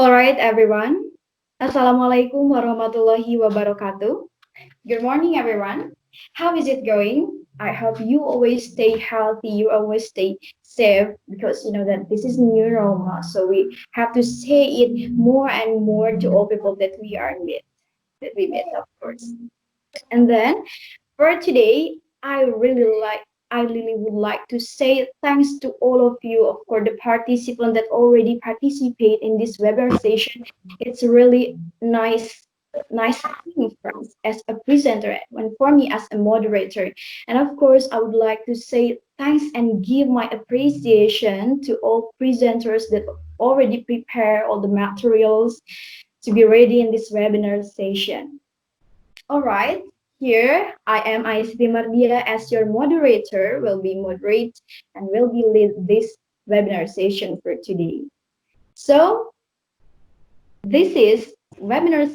Alright, everyone. Assalamualaikum warahmatullahi wabarakatuh. Good morning, everyone. How is it going? I hope you always stay healthy, you always stay safe because you know that this is new normal. So we have to say it more and more to all people that we meet, of course. And then for today, I really would like to say thanks to all of you, of course, the participants that already participate in this webinar session. It's really nice thing for us as a presenter and for me as a moderator. And of course, I would like to say thanks and give my appreciation to all presenters that already prepare all the materials to be ready in this webinar session. All right, here I am ICT Mardia as your moderator, will be moderate and will be lead this webinar session for today. So this is this webinar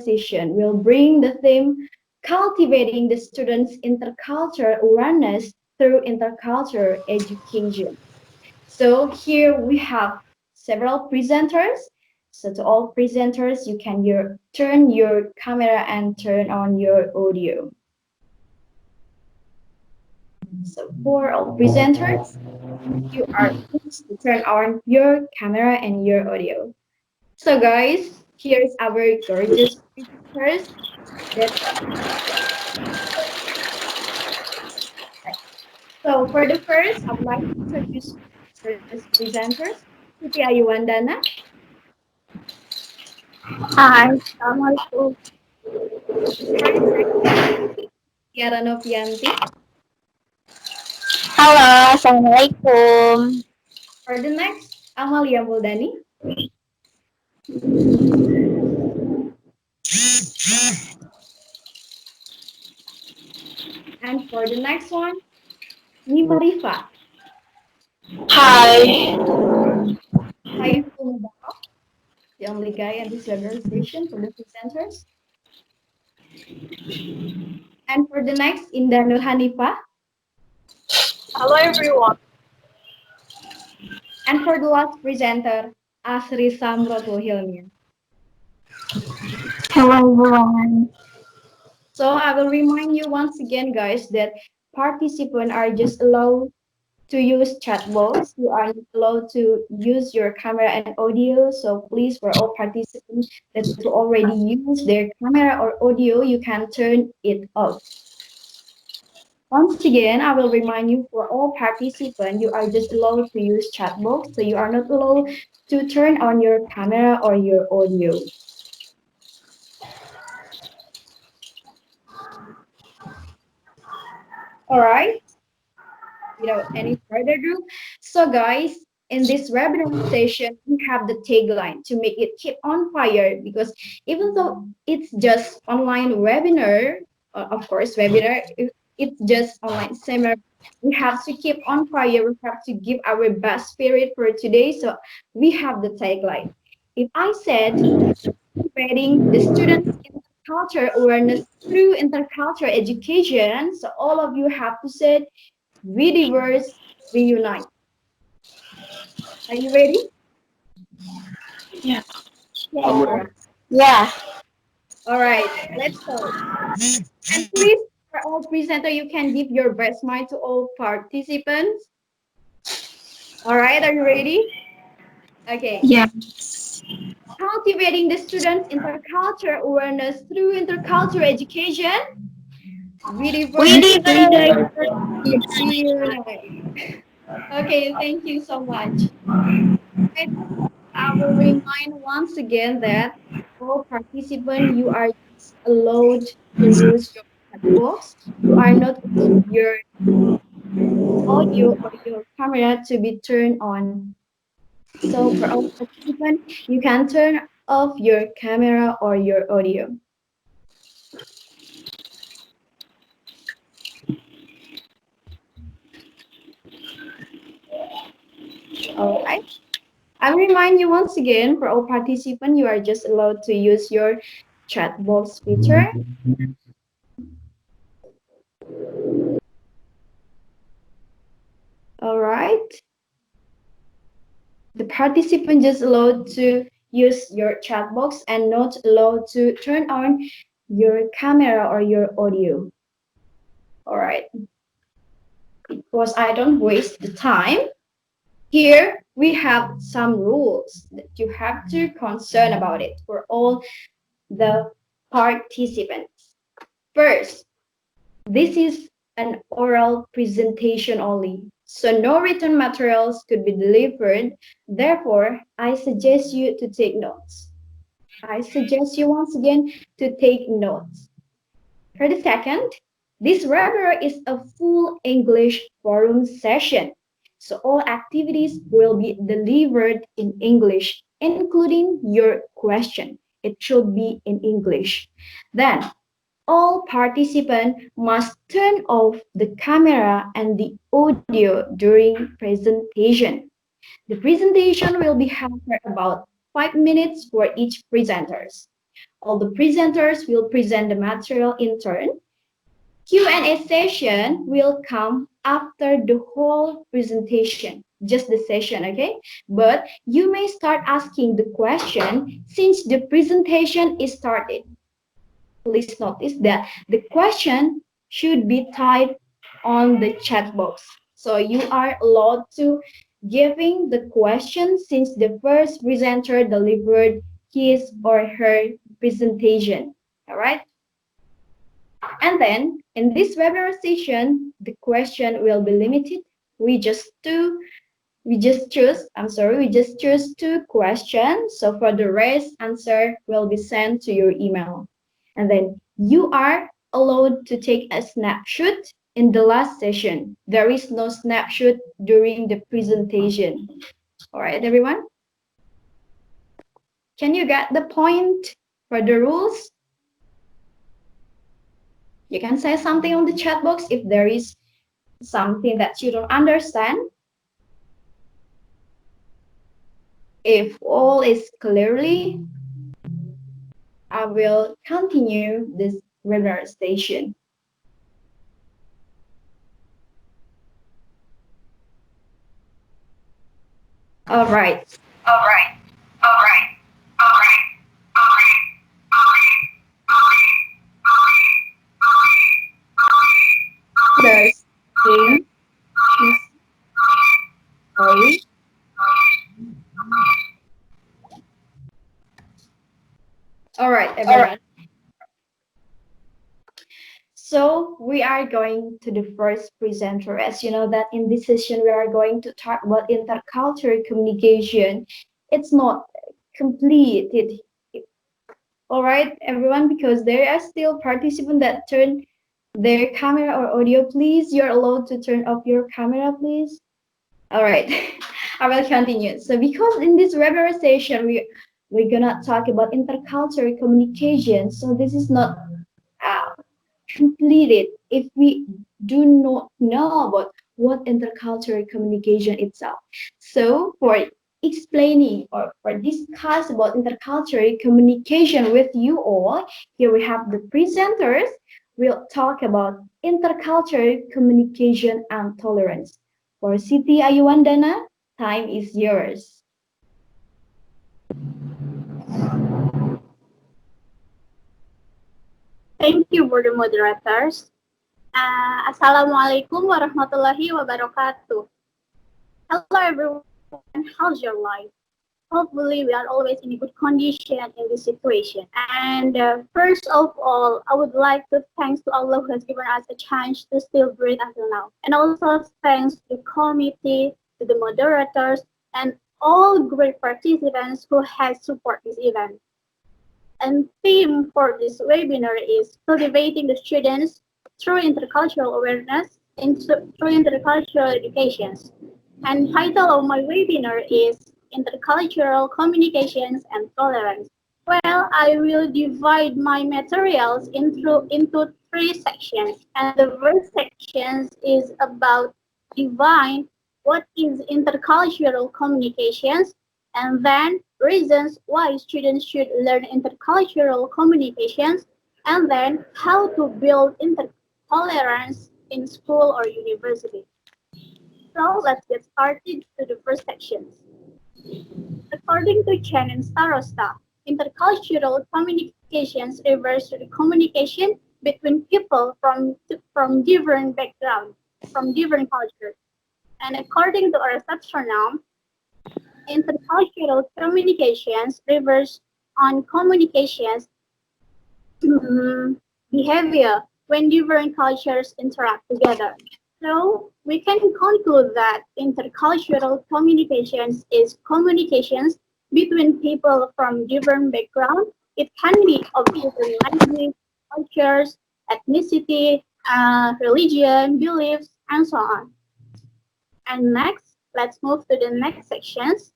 session will bring the theme cultivating the students' intercultural awareness through intercultural education. So here we have several presenters. So to all presenters, you can turn your camera and turn on your audio. So for all presenters, you are pleased to turn on your camera and your audio. So guys, here's our gorgeous presenters. That, so for the first, I would like to introduce first presenters, Siti Ayuwandana, Hi, Assalamualaikum. for the next, Tiara Novianti, Halo, Assalamualaikum. for the next, Amalia Muldani, and for the next one, Nima Rifa. Hai. Saya Mubarak, the only guy in this webinar session for the presenters. And for the next, Indah Nur Hanifa. Hello everyone. And for the last presenter, Asri Samrotul Hilmian. Hello everyone. So I will remind you once again, guys, that participants are just allowed to use chat box. You are not allowed to use your camera and audio. So please, for all participants that already use their camera or audio, you can turn it off. Once again, I will remind you for all participants, you are just allowed to use chat box. So you are not allowed to turn on your camera or your audio. All right. Without any further ado. So guys, in this webinar session, we have the tagline to make it keep on fire because even though it's just online webinar, of course, webinar, it's just online seminar, we have to keep on fire. We have to give our best spirit for today. So we have the tagline. If I said spreading the students' intercultural awareness through intercultural education, so all of you have to say we diverse, we unite. Are you ready? Yeah. All right. Yeah. All right. Let's start. And please, for all presenter, you can give your best smile to all participants. All right. Are you ready? Okay. Yeah. Cultivating the students' intercultural awareness through intercultural education. We We diverse, diverse. we unite. Okay. Thank you so much. I will remind once again that all participants, you are allowed to use your chat box. You are not your audio or your camera to be turned on. So for all participants, you can turn off your camera or your audio. All right. I remind you once again, for all participants, you are just allowed to use your chat box feature. All right. The participant just allowed to use your chat box and not allowed to turn on your camera or your audio. All right, because I don't waste the time. Here we have some rules that you have to concern about it for all the participants. First, this is an oral presentation only, so no written materials could be delivered. Therefore, I suggest you to take notes. I suggest you once again to take notes. For the second, this webinar is a full English forum session. So all activities will be delivered in English, including your question. It should be in English. Then all participants must turn off the camera and the audio during presentation. The presentation will be held for about 5 minutes for each presenters. All the presenters will present the material in turn. Q&A session will come after the whole presentation, just the session, okay? But you may start asking the question since the presentation is started. Please notice that the question should be typed on the chat box. So you are allowed to giving the question since the first presenter delivered his or her presentation. All right. And then in this webinar session, the question will be limited. We just do we just choose two questions. So for the rest, answer will be sent to your email. And then you are allowed to take a snapshot in the last session. There is no snapshot during the presentation. All right, everyone? Can you get the point for the rules? You can say something on the chat box if there is something that you don't understand. If all is clearly, I will continue this webinar session. All right. All right. All right. All right. All right. There's thing is sorry. All right, All right. everyone. So we are going to the first presenter. As you know that in this session we are going to talk about intercultural communication. It's not completed. All right, everyone, because there are still participants that turn their camera or audio. Please, you're allowed to turn off your camera, please. All right, I will continue. So because in this webinar session we're gonna talk about intercultural communication. So this is not uh, completed if we do not know about what intercultural communication itself. So for explaining or for discuss about intercultural communication with you all, here we have the presenters. We'll talk about intercultural communication and tolerance. For Siti Ayuwandana, time is yours. Thank you for the moderators. Assalamualaikum warahmatullahi wabarakatuh. Hello everyone, how's your life? Hopefully we are always in a good condition in this situation. And first of all, I would like to thanks to Allah who has given us a chance to still breathe until now. And also thanks to the committee, to the moderators, and all great participants who has support this event. And theme for this webinar is cultivating the students through intercultural awareness and through intercultural educations. And title of my webinar is Intercultural Communications and Tolerance. Well, I will divide my materials into three sections. And the first section is about define what is intercultural communications, and then reasons why students should learn intercultural communications, and then how to build intertolerance in school or university. So let's get started to the first section. According to Chen and Starosta, intercultural communications refers to the communication between people from different backgrounds, from different cultures. And according to our taxonomy, intercultural communications refers on communications behavior when different cultures interact together. So we can conclude that intercultural communications is communications between people from different backgrounds. It can be of different language, cultures, ethnicity, religion, beliefs, and so on. And next, let's move to the next sections.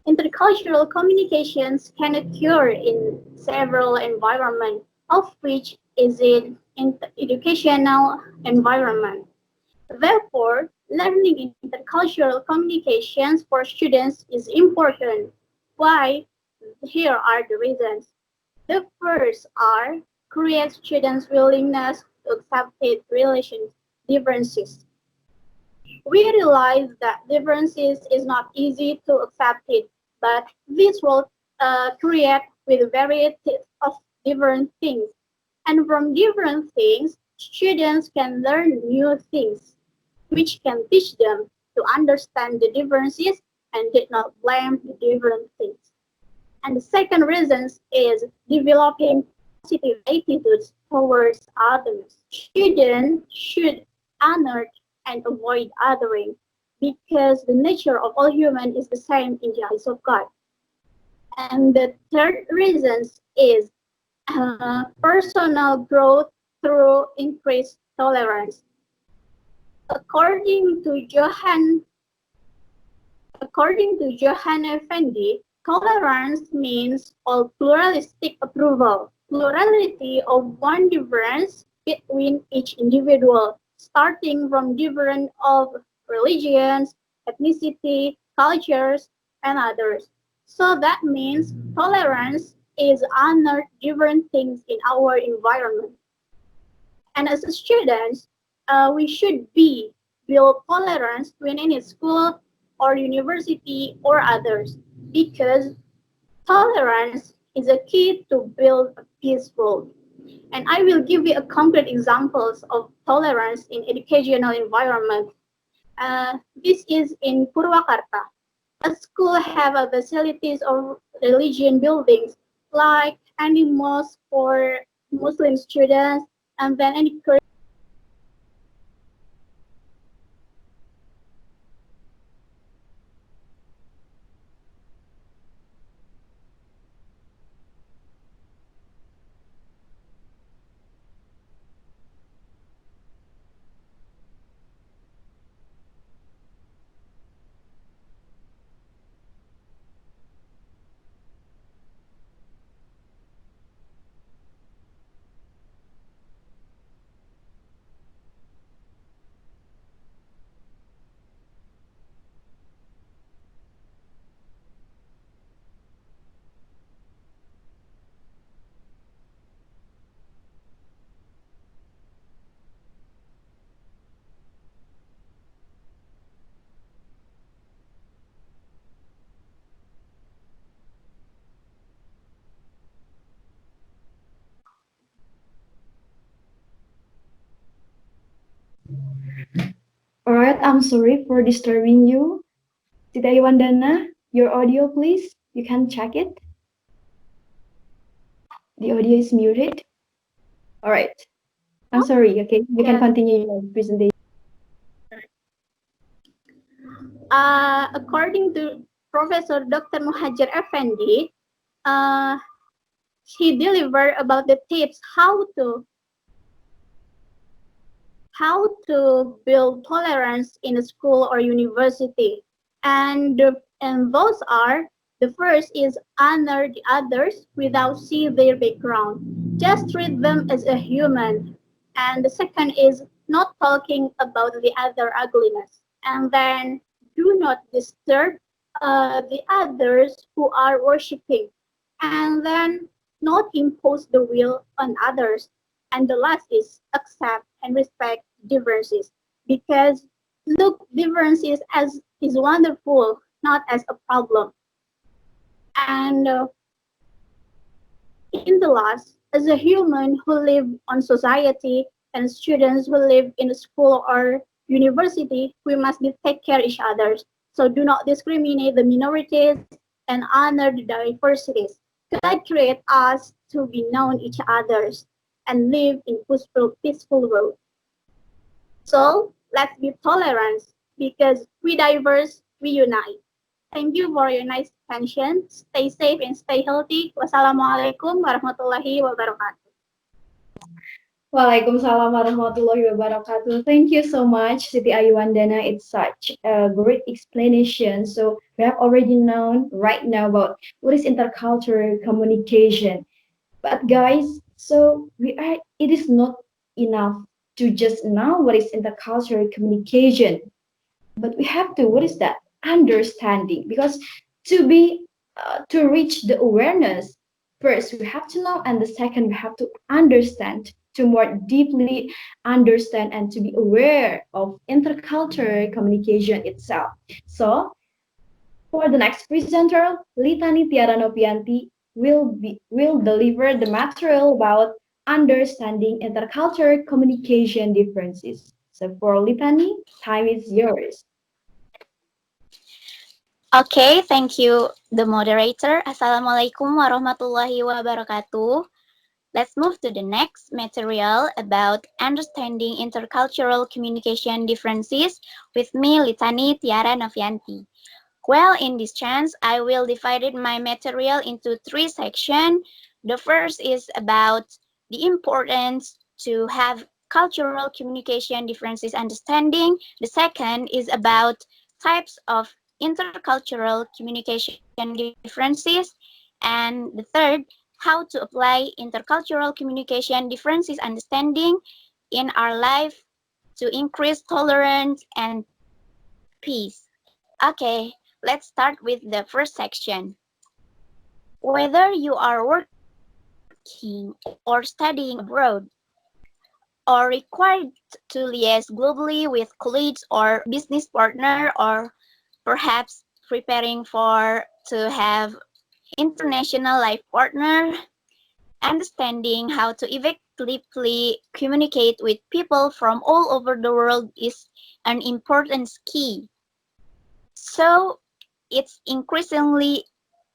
Intercultural communications can occur in several environments, of which is in educational environment. Therefore, learning intercultural communications for students is important. Why? Here are the reasons. The first are create students' willingness to accept relations differences. We realize that differences is not easy to accept it, but this will create with varieties of different things. And from different things, students can learn new things, which can teach them to understand the differences and did not blame the different things. And the second reason is developing positive attitudes towards others. Students should honor and avoid othering because the nature of all humans is the same in the eyes of God. And the third reason is personal growth through increased tolerance. According to Johan Effendi, tolerance means all pluralistic approval, plurality of one difference between each individual, starting from different of religions, ethnicity, cultures, and others. So that means tolerance is honor different things in our environment. And as a students, we should build tolerance when in a school or university or others, because tolerance is a key to build a peaceful. And I will give you a concrete examples of tolerance in educational environment. This is in Purwakarta. A school have a facilities of religion buildings like any mosque for Muslim students, and then any Alright, I'm sorry for disturbing you. Sita Iwandana, your audio, please. You can check it. The audio is muted. Alright, I'm sorry. Okay, you can yes. continue your presentation. According to Professor Dr. Muhajir Effendi, uh, he delivered about the tips how to build tolerance in a school or university. And those are, the first is honor the others without seeing their background. Just treat them as a human. And the second is not talking about the other ugliness. And then do not disturb the others who are worshiping. And then not impose the will on others. And the last is accept and respect differences, because look differences as is wonderful, not as a problem. And in the last, as a human who live on society and students who live in a school or university, we must take care of each other. So do not discriminate the minorities and honor the diversities. God create us to be known each others and live in peaceful world. So let's be tolerant because we diverse, we unite. Thank you for your nice attention. Stay safe and stay healthy. Wassalamualaikum warahmatullahi wabarakatuh. Waalaikumsalam warahmatullahi wabarakatuh. Thank you so much, Siti Ayuwandana. It's such a great explanation. So we have already known right now about what is intercultural communication. But guys, so it is not enough to just know what is intercultural communication, but we have to, what is that? Understanding. Because to be, to reach the awareness, first we have to know, and the second we have to understand, to more deeply understand and to be aware of intercultural communication itself. So for the next presenter, Litani Tiara Nopianti will deliver the material about understanding intercultural communication differences. So for Litani, time is yours. Okay, thank you, the moderator. Assalamualaikum warahmatullahi wabarakatuh. Let's move to the next material about understanding intercultural communication differences with me, Litani Tiara Novianti. Well, in this chance, I will divide my material into three sections. The first is about the importance to have cultural communication differences understanding. The second is about types of intercultural communication differences. And the third, how to apply intercultural communication differences understanding in our life to increase tolerance and peace. Okay, let's start with the first section. Whether you are working or studying abroad or required to liaise globally with colleagues or business partner or perhaps preparing for to have international life partner, understanding how to effectively communicate with people from all over the world is an important key. So it's increasingly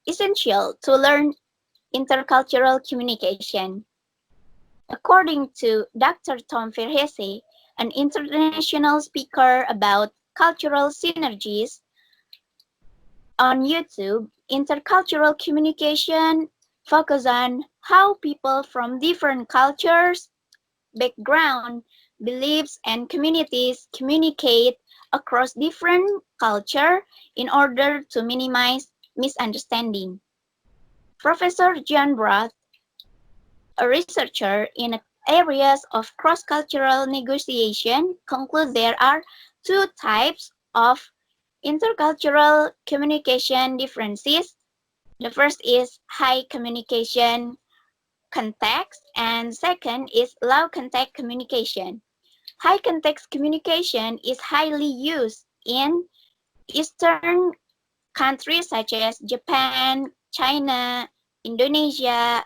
essential to learn intercultural communication. According to Dr. Tom Verhese, an international speaker about cultural synergies on YouTube, intercultural communication focus on how people from different cultures, background, beliefs, and communities communicate across different culture in order to minimize misunderstanding. Professor John Broth, a researcher in areas of cross-cultural negotiation, concludes there are two types of intercultural communication differences. The first is high communication context, and second is low context communication. High context communication is highly used in Eastern countries such as Japan, China, Indonesia,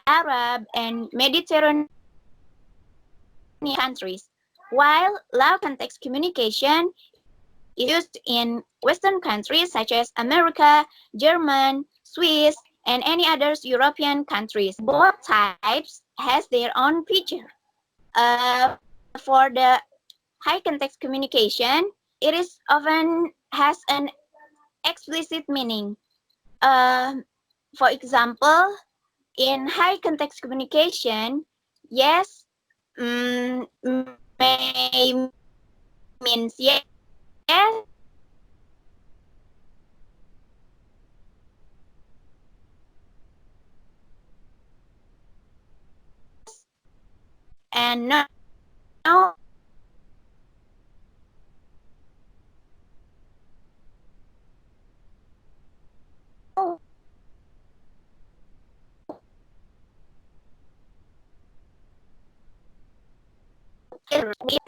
Arab, and Mediterranean countries, while low context communication is used in Western countries such as America, German, Swiss, and any other European countries. Both types has their own feature. For the high context communication, it is often has an explicit meaning. Uh, for example, in high context communication, yes may means yes and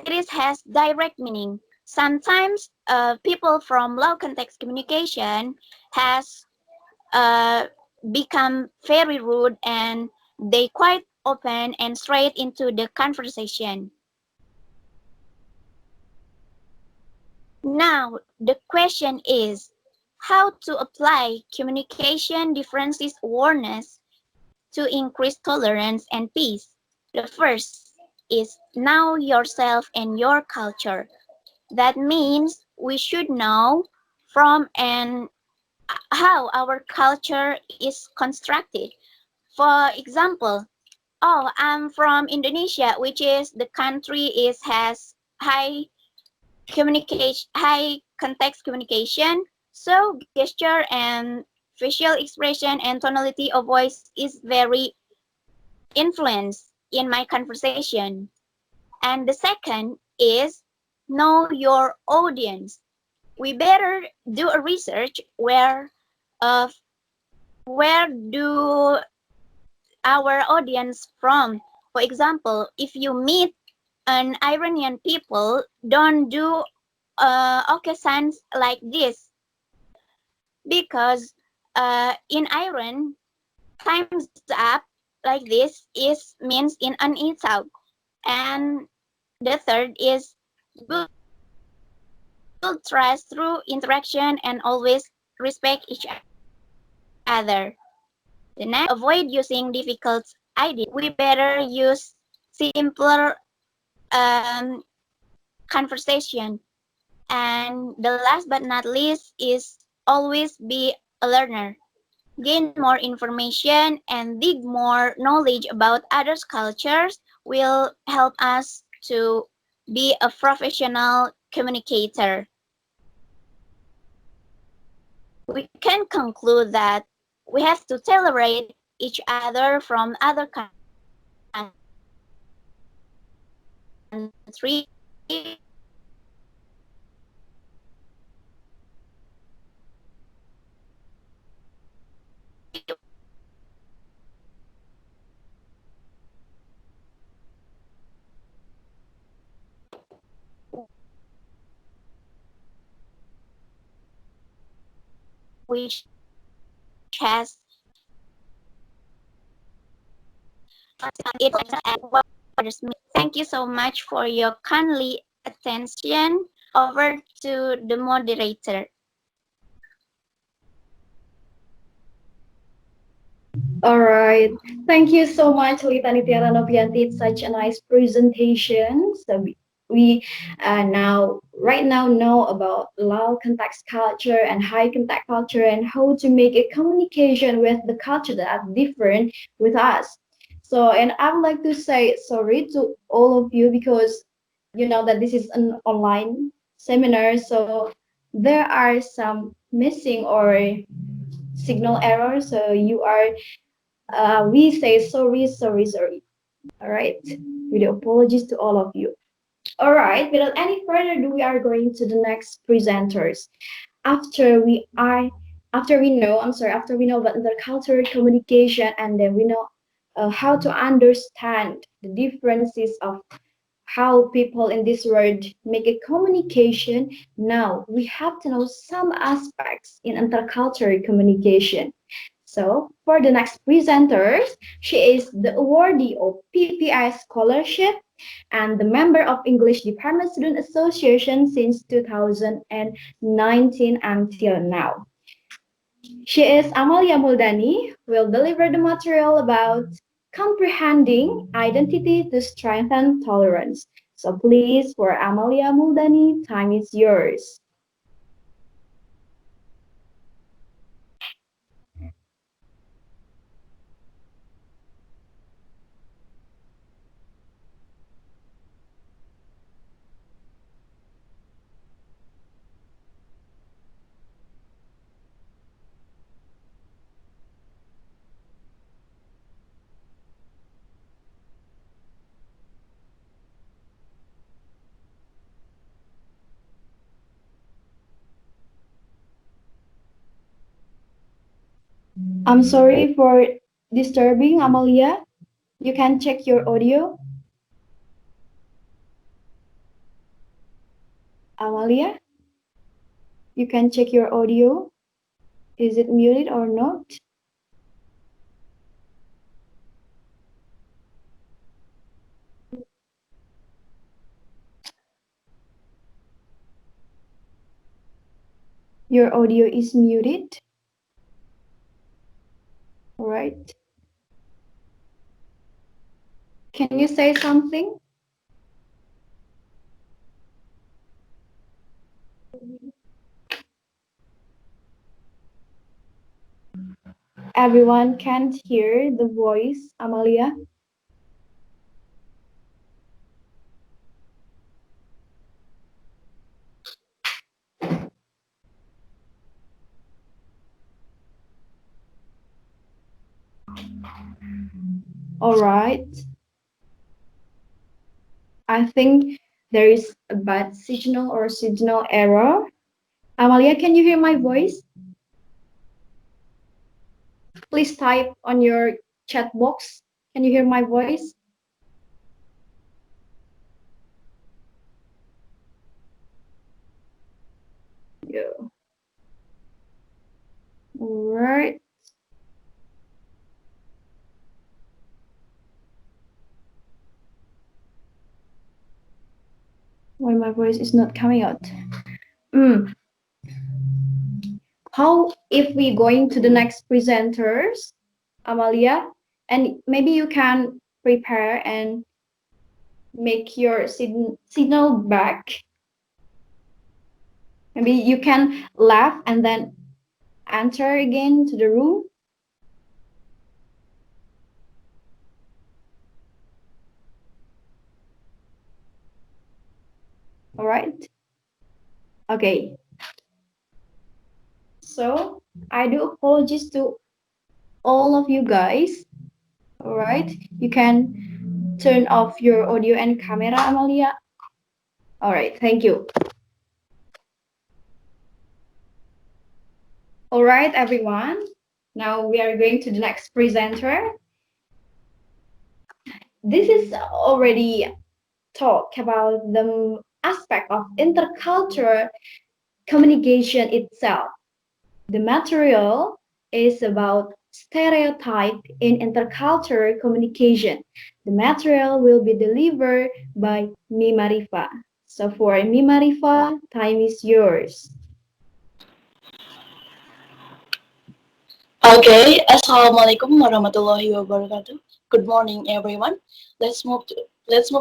it has direct meaning. Sometimes people from low context communication has become very rude and they quite open and straight into the conversation. Now, the question is how to apply communication differences awareness to increase tolerance and peace. The first is know yourself and your culture. That means we should know from and how our culture is constructed. For example, oh, I'm from Indonesia, which is the country is has high context communication. So gesture and facial expression and tonality of voice is very influenced in my conversation. And the second is know your audience. We better do a research uh, where do our audience from. For example, if you meet an Iranian people, don't do occasions like this because in Iran, times up like this is means in an insult. And the third is build trust through interaction and always respect each other. The next is avoid using difficult ideas. We better use simpler um, conversation. And the last but not least is always be a learner. Gain more information and dig more knowledge about others' cultures will help us to be a professional communicator. We can conclude that we have to tolerate each other from other countries, which has it and what others mean. Thank you so much for your kindly attention. Over to the moderator. All right. Thank you so much, Lita Nitiara Novianti. It's such a nice presentation. So we right now know about low context culture and high context culture and how to make a communication with the culture that are different with us. So, and I would like to say sorry to all of you because you know that this is an online seminar. So there are some missing or signal errors. So we say sorry, sorry, sorry. All right. With apologies to all of you. All right. Without any further ado, we are going to the next presenters. After we are, after we know about intercultural communication, and then we know how to understand the differences of how people in this world make a communication. Now we have to know some aspects in intercultural communication. So for the next presenters, she is the awardee of PPI Scholarship and the member of English Department Student Association since 2019 until now. She is Amalia Muldani, will deliver the material about comprehending identity to strengthen tolerance. So please, for Amalia Muldani, time is yours. I'm sorry for disturbing, Amalia. You can check your audio. Amalia, you can check your audio. Is it muted or not? Your audio is muted. All right. Can you say something? Everyone can't hear the voice, Amalia. All right. I think there is a bad signal or signal error. Amalia, can you hear my voice? Please type on your chat box. Can you hear my voice? Yeah. All right. Why my voice is not coming out? Mm. How if we going to the next presenters, Amalia, and maybe you can prepare and make your signal back. Maybe you can laugh and then enter again to the room. All right. Okay. So I do apologize to all of you guys. All right. You can turn off your audio and camera, Amalia. All right. Thank you. All right, everyone. Now we are going to the next presenter. This is already talk about the aspect of intercultural communication itself. The material is about stereotype in intercultural communication. The material will be delivered by Mimarifa. So for Mimarifa, time is yours. Okay, Assalamualaikum warahmatullahi wabarakatuh. Good morning, everyone. Let's move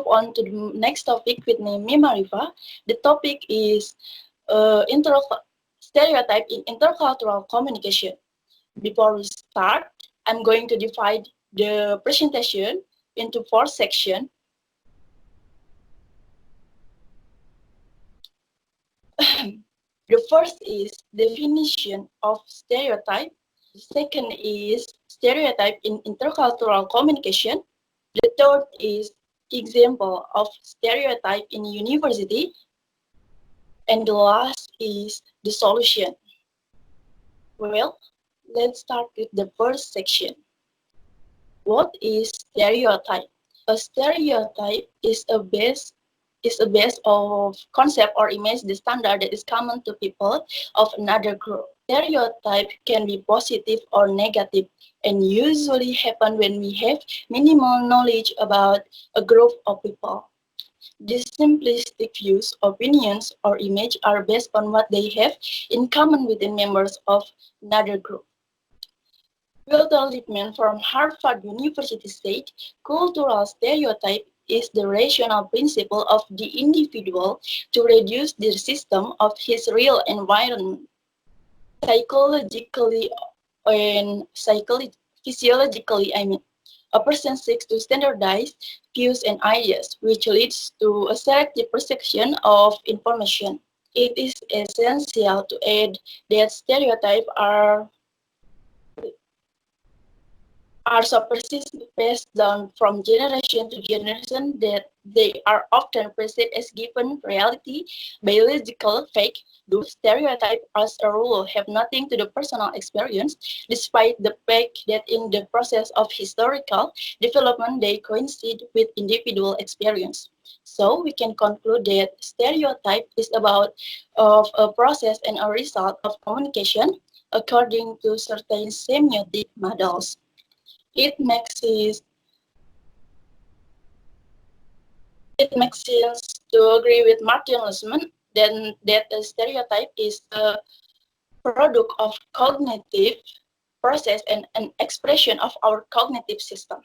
on to the next topic with name Marifa. The topic is stereotype in intercultural communication. Before we start, I'm going to divide the presentation into 4 sections. The first is definition of stereotype. The second is stereotype in intercultural communication. The third is example of stereotype in university. And the last is the solution. Well, let's start with the first section. What is stereotype? A stereotype is a base of concept or image, the standard that is common to people of another group. Stereotype can be positive or negative and usually happen when we have minimal knowledge about a group of people. These simplistic views, opinions, or image are based on what they have in common with the members of another group. Walter Lippmann from Harvard University said, cultural stereotype is the rational principle of the individual to reduce the system of his real environment. Psychologically and physiologically, a person seeks to standardize views and ideas, which leads to a selective perception of information. It is essential to add that stereotypes are so persistent passed down from generation to generation that they are often perceived as given reality, biological fact. Those stereotypes, as a rule, have nothing to do personal experience, despite the fact that in the process of historical development they coincide with individual experience. So we can conclude that stereotype is about of a process and a result of communication according to certain semiotic models. It makes it, it makes sense to agree with Martin Lussmann then that a stereotype is a product of cognitive process and an expression of our cognitive system.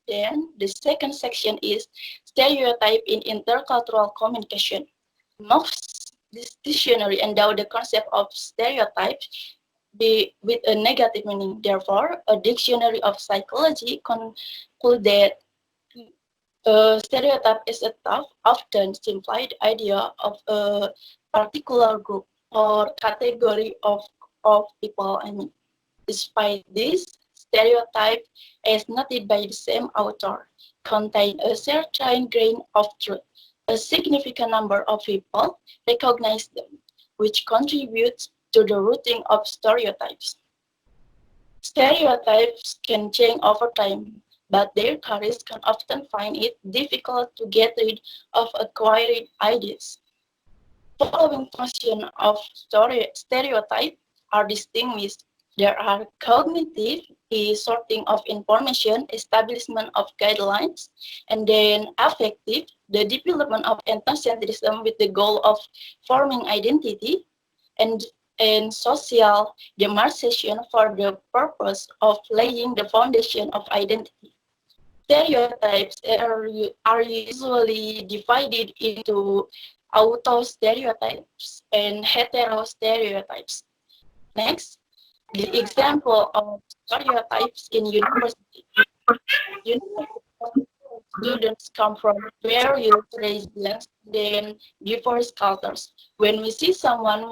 Then the second section is stereotype in intercultural communication. Most this dictionary endow the concept of stereotype with a negative meaning. Therefore, a dictionary of psychology conclude that stereotype is a tough, often simplified idea of a particular group or category of people. I mean, despite this, stereotype, as noted by the same author, contain a certain grain of truth. A significant number of people recognize them, which contributes to the rooting of stereotypes. Stereotypes can change over time, but their carriers can often find it difficult to get rid of acquired ideas. Following function of stereotype are distinguished. There are cognitive, is sorting of information, establishment of guidelines, and then affective, the development of ethnocentrism with the goal of forming identity, and social demarcation for the purpose of laying the foundation of identity. Stereotypes are usually divided into auto-stereotypes and hetero-stereotypes. Next, the example of stereotypes in university. University students come from various regions, then diverse cultures. When we see someone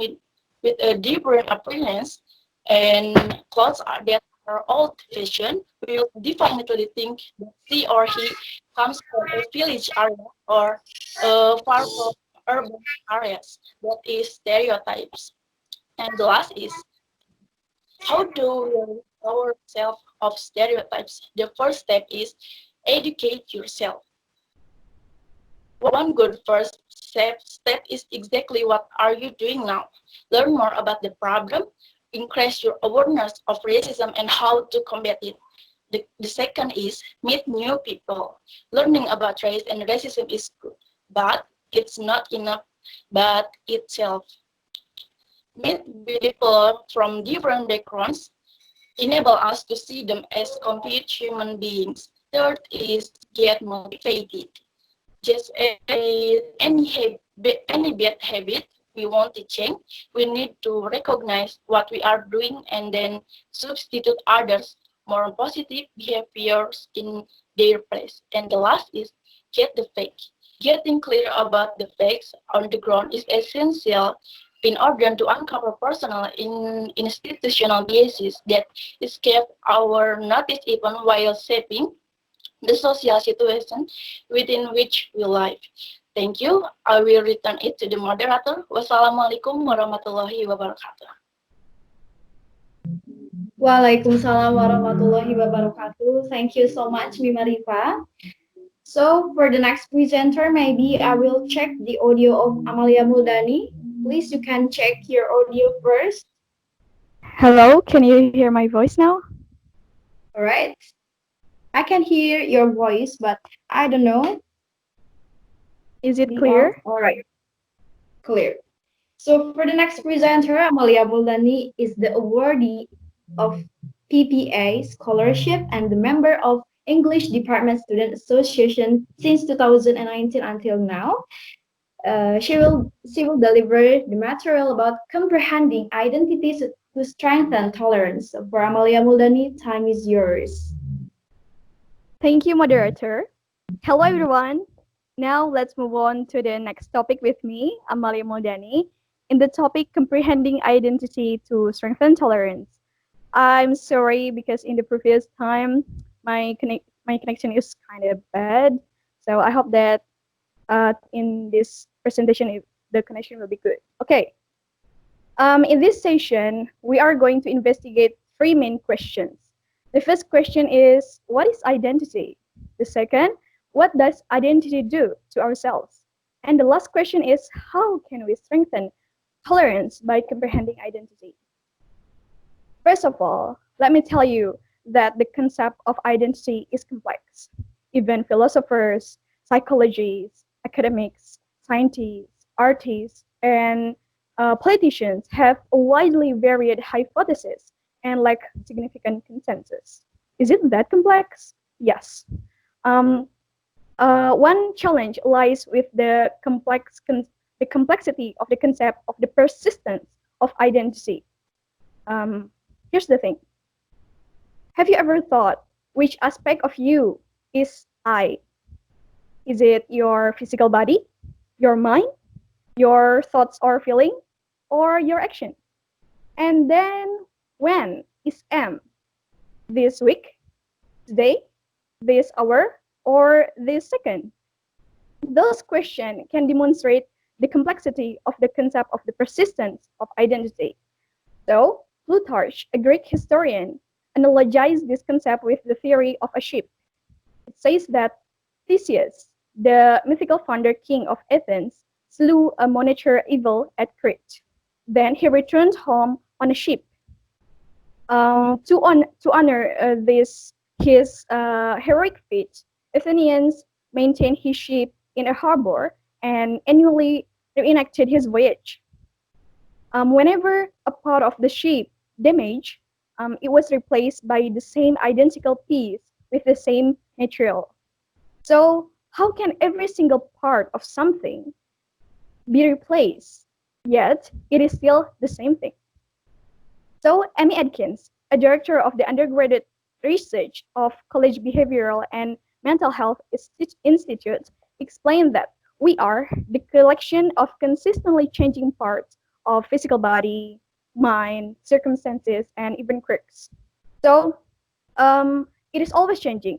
with a different appearance and clothes that are old-fashioned, we will definitely think that she or he comes from a village area or far from urban areas. That is stereotypes. And the last is, how do we rid ourselves of stereotypes? The first step is educate yourself. One good first step is exactly what are you doing now? Learn more about the problem, increase your awareness of racism and how to combat it. The second is meet new people. Learning about race and racism is good, but it's not enough but itself. Meet people from different backgrounds enable us to see them as complete human beings. Third is get motivated. Just any bad habit we want to change, we need to recognize what we are doing and then substitute others more positive behaviors in their place. And the last is get the facts. Getting clear about the facts on the ground is essential in order to uncover personal institutional biases that escape our notice even while shaping the social situation within which we live. Thank you. I will return it to the moderator. Wassalamualaikum warahmatullahi wabarakatuh. Waalaikumsalam warahmatullahi wabarakatuh. Thank you so much, Mima Rifa. So for the next presenter, maybe I will check the audio of Amalia Muldani. Please, you can check your audio first. Hello, can you hear my voice now? All right. I can hear your voice, but I don't know. Is it clear? All right. Clear. So for the next presenter, Amalia Muldani is the awardee of PPA scholarship and the member of English Department Student Association since 2019 until now. She will deliver the material about comprehending identities to strengthen tolerance. So for Amalia Muldani, time is yours. Thank you, moderator. Hello, everyone. Now let's move on to the next topic with me, Amalia Moldani, in the topic comprehending identity to strengthen tolerance. I'm sorry because in the previous time my connection is kind of bad, so I hope that in this presentation the connection will be good. Okay. In this session, we are going to investigate three main questions. The first question is, what is identity? The second, What does identity do to ourselves? And the last question is, how can we strengthen tolerance by comprehending identity? First of all, let me tell you that the concept of identity is complex. Even philosophers, psychologists, academics, scientists, artists, and politicians have a widely varied hypotheses and lack significant consensus. Is it that complex? Yes. Um, one challenge lies with the complexity of the concept of the persistence of identity. Um, Here's the thing. Have you ever thought which aspect of you is I? Is it your physical body, your mind, your thoughts or feeling, or your action? And then when is am? This week, today, this hour, or this second? Those questions can demonstrate the complexity of the concept of the persistence of identity. So, Plutarch, a Greek historian, analogized this concept with the theory of a ship. It says that Theseus, the mythical founder king of Athens, slew a monitor eagle at Crete. Then he returned home on a ship. To honor this his heroic feat, Athenians maintained his ship in a harbor and annually reenacted his voyage. Whenever a part of the ship damaged, it was replaced by the same identical piece with the same material. So, how can every single part of something be replaced, yet it is still the same thing? So, Amy Adkins, a director of the undergraduate research of College Behavioral and Mental Health Institute, explained that we are the collection of consistently changing parts of physical body, mind, circumstances, and even quirks. So, it is always changing.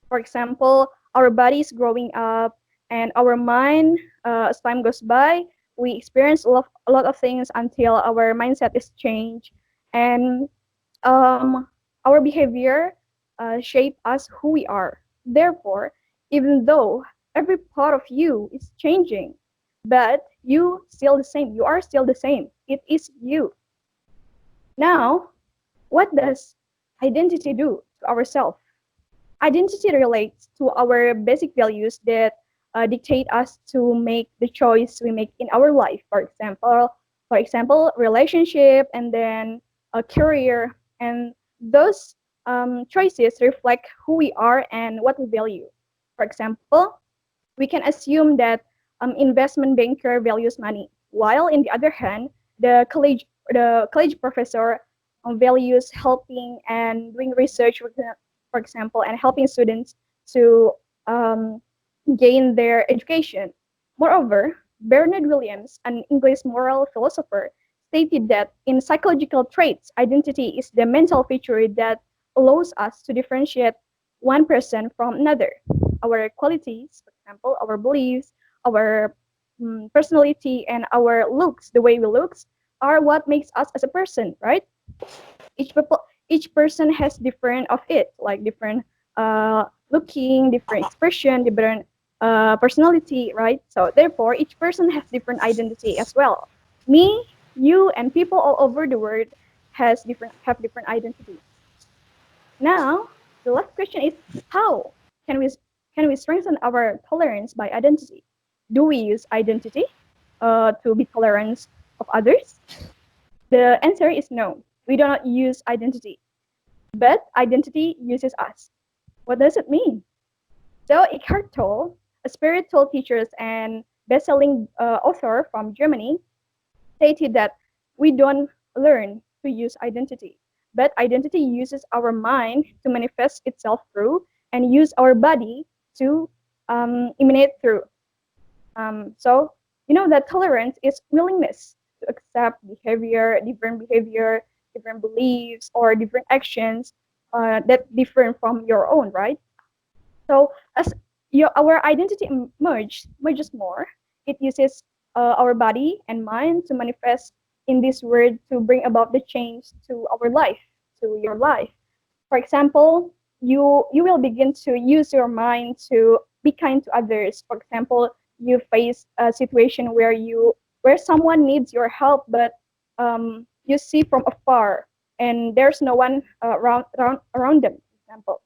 For example, our body is growing up, and our mind, as time goes by, we experience a lot of things until our mindset is changed, and our behavior shape us who we are. Therefore, even though every part of you is changing, but you still the same. You are still the same. It is you. Now, what does identity do to ourselves? Identity relates to our basic values that dictate us to make the choice we make in our life. For example, relationship, and then a career, and those choices reflect who we are and what we value. For example, we can assume that investment banker values money, while in the other hand, the college professor values helping and doing research, for example, and helping students to um, gain their education. Moreover, Bernard Williams, an English moral philosopher, stated that in psychological traits, identity is the mental feature that allows us to differentiate one person from another. Our qualities, for example, our beliefs, our personality, and our looks, the way we look, are what makes us as a person, right? Each person has different of it, like different looking, different expression, different personality, right? So therefore, each person has different identity as well. Me, you, and people all over the world have different identities. Now, the last question is, how can we can we strengthen our tolerance by identity? Do we use identity to be tolerant of others? The answer is no. We do not use identity, but identity uses us. What does it mean? So Eckhart Tolle, a spiritual teacher and best-selling author from Germany, stated that we don't learn to use identity, but identity uses our mind to manifest itself through and use our body to emanate through. So you know that tolerance is willingness to accept behavior, different beliefs, or different actions that differ from your own, right? So as our identity merges more, it uses our body and mind to manifest in this world to bring about the change to our life, to your life. For example, you will begin to use your mind to be kind to others. For example, you face a situation where someone needs your help, but you see from afar and there's no one around them. For example,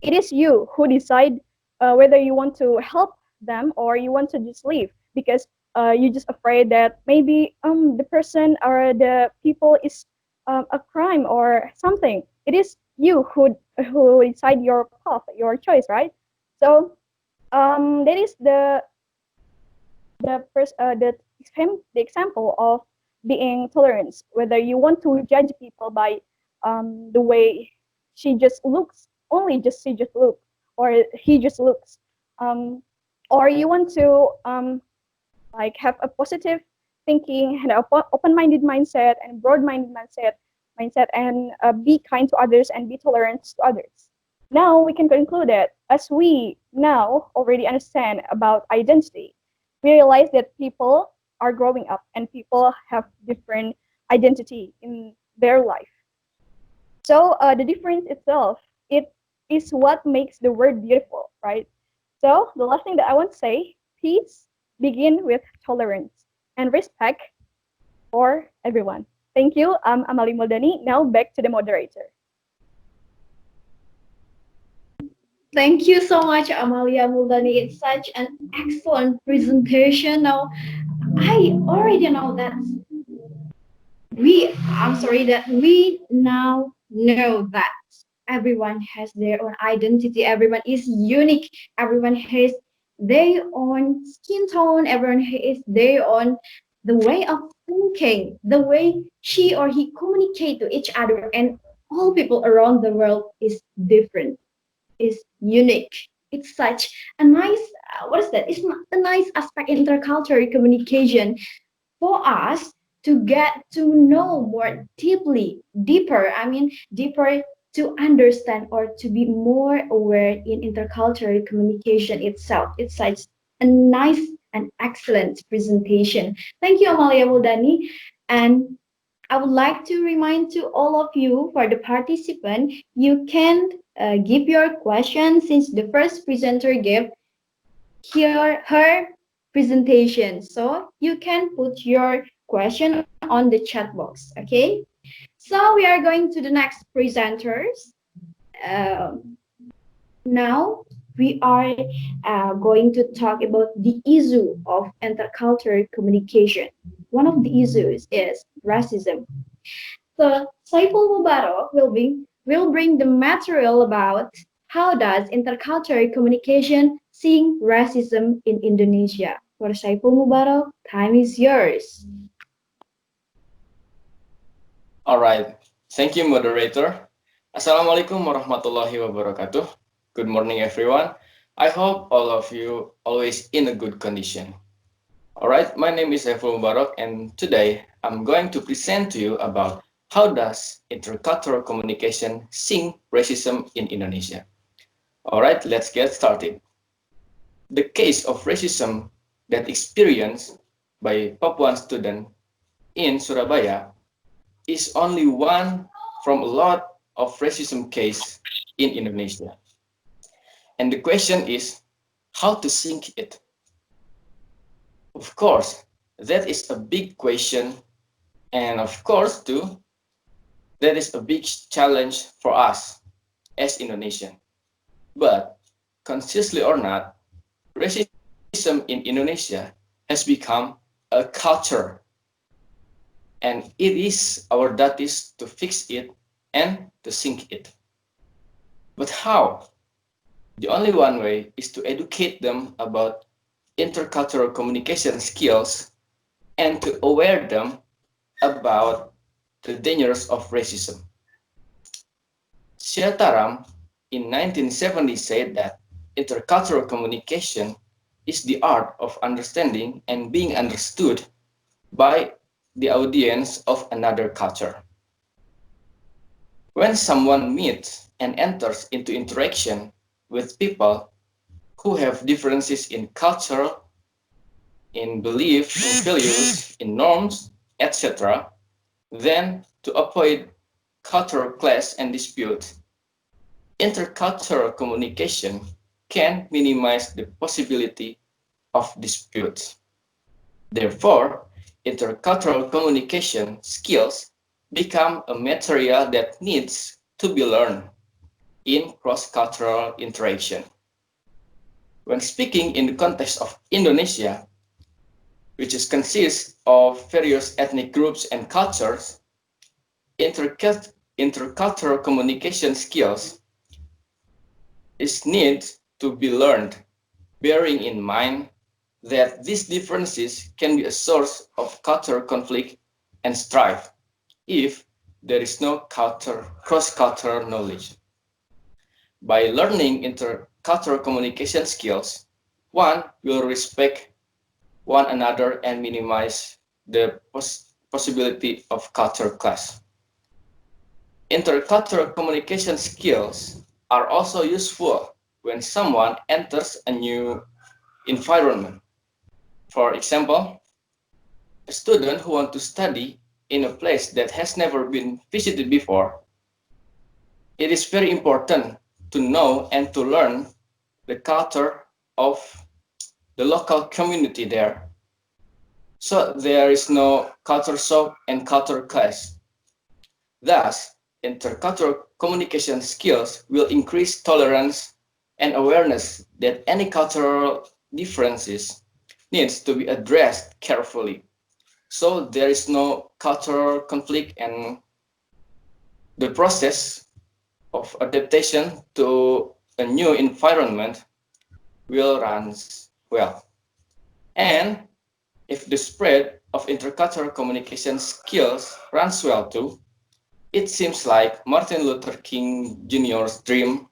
it is you who decide whether you want to help them or you want to just leave because you're just afraid that maybe the person or the people is a crime or something. It is you who decide your path, your choice, right? So that is the example of being tolerant. Whether you want to judge people by the way she just looks, only just she just looks, or he just looks, um, or you want to like have a positive thinking and an open-minded mindset and broad-minded mindset, and be kind to others and be tolerant to others. Now we can conclude that as we now already understand about identity, we realize that people are growing up and people have different identity in their life. So the difference itself, it is what makes the word beautiful, right? So the last thing that I want to say, peace begin with tolerance and respect for everyone. Thank you. I'm Amali Moldani. Now back to the moderator. Thank you so much, Amalia Muldani. It's such an excellent presentation. Now, I already know that I'm sorry, that we now know that everyone has their own identity, everyone is unique, everyone has their own skin tone, everyone has their own the way of thinking, the way she or he communicate to each other, and all people around the world is different, is unique. It's such a nice, what is that? It's not a nice aspect in intercultural communication for us to get to know more deeper, deeper to understand or to be more aware in intercultural communication itself. It's such a nice and excellent presentation. Thank you, Amalia Muldani. And I would like to remind to all of you, for the participant, you can give your question since the first presenter gave her presentation. So you can put your question on the chat box, okay? So we are going to the next presenters. Now we are going to talk about the issue of intercultural communication. One of the issues is racism. So Saiful Mubarak will bring the material about how does intercultural communication seeing racism in Indonesia. For Saiful Mubarak, time is yours. All right. Thank you, moderator. Assalamualaikum warahmatullahi wabarakatuh. Good morning, everyone. I hope all of you always in a good condition. All right. My name is Saiful Mubarak, and today I'm going to present to you about how does intercultural communication sing racism in Indonesia. All right. Let's get started. The case of racism that experienced by Papuan student in Surabaya is only one from a lot of racism case in Indonesia. And the question is how to sink it. Of course, that is a big question, and of course too, that is a big challenge for us as Indonesian. But consciously or not, racism in Indonesia has become a culture. And it is our duty to fix it and to sink it. But how? The only one way is to educate them about intercultural communication skills and to aware them about the dangers of racism. Siataram in 1970 said that intercultural communication is the art of understanding and being understood by the audience of another culture. When someone meets and enters into interaction with people who have differences in culture, in belief, in values, in norms, etc., then to avoid cultural clash and dispute, intercultural communication can minimize the possibility of disputes. Therefore, intercultural communication skills become a material that needs to be learned in cross-cultural interaction. When speaking in the context of Indonesia, which consists of various ethnic groups and cultures, intercultural communication skills is need to be learned, bearing in mind that these differences can be a source of cultural conflict and strife if there is no cross-cultural knowledge. By learning intercultural communication skills, one will respect one another and minimize the possibility of culture clash. Intercultural communication skills are also useful when someone enters a new environment. For example, a student who wants to study in a place that has never been visited before, it is very important to know and to learn the culture of the local community there. So there is no culture shock and culture clash. Thus, intercultural communication skills will increase tolerance and awareness that any cultural differences needs to be addressed carefully. So there is no cultural conflict and the process of adaptation to a new environment will run well. And if the spread of intercultural communication skills runs well too, it seems like Martin Luther King Jr.'s dream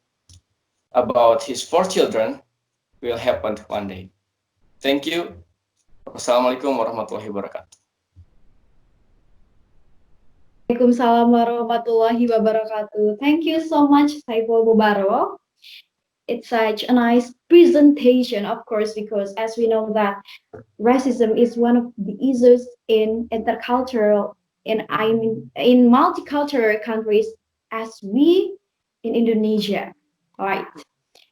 about his 4 children will happen one day. Thank you. Wassalamualaikum warahmatullahi wabarakatuh. Waalaikumsalam warahmatullahi wabarakatuh. Thank you so much, Saiful Mubarak. It's such a nice presentation, of course, because as we know that racism is one of the issues in intercultural, in multicultural countries as we in Indonesia. All right.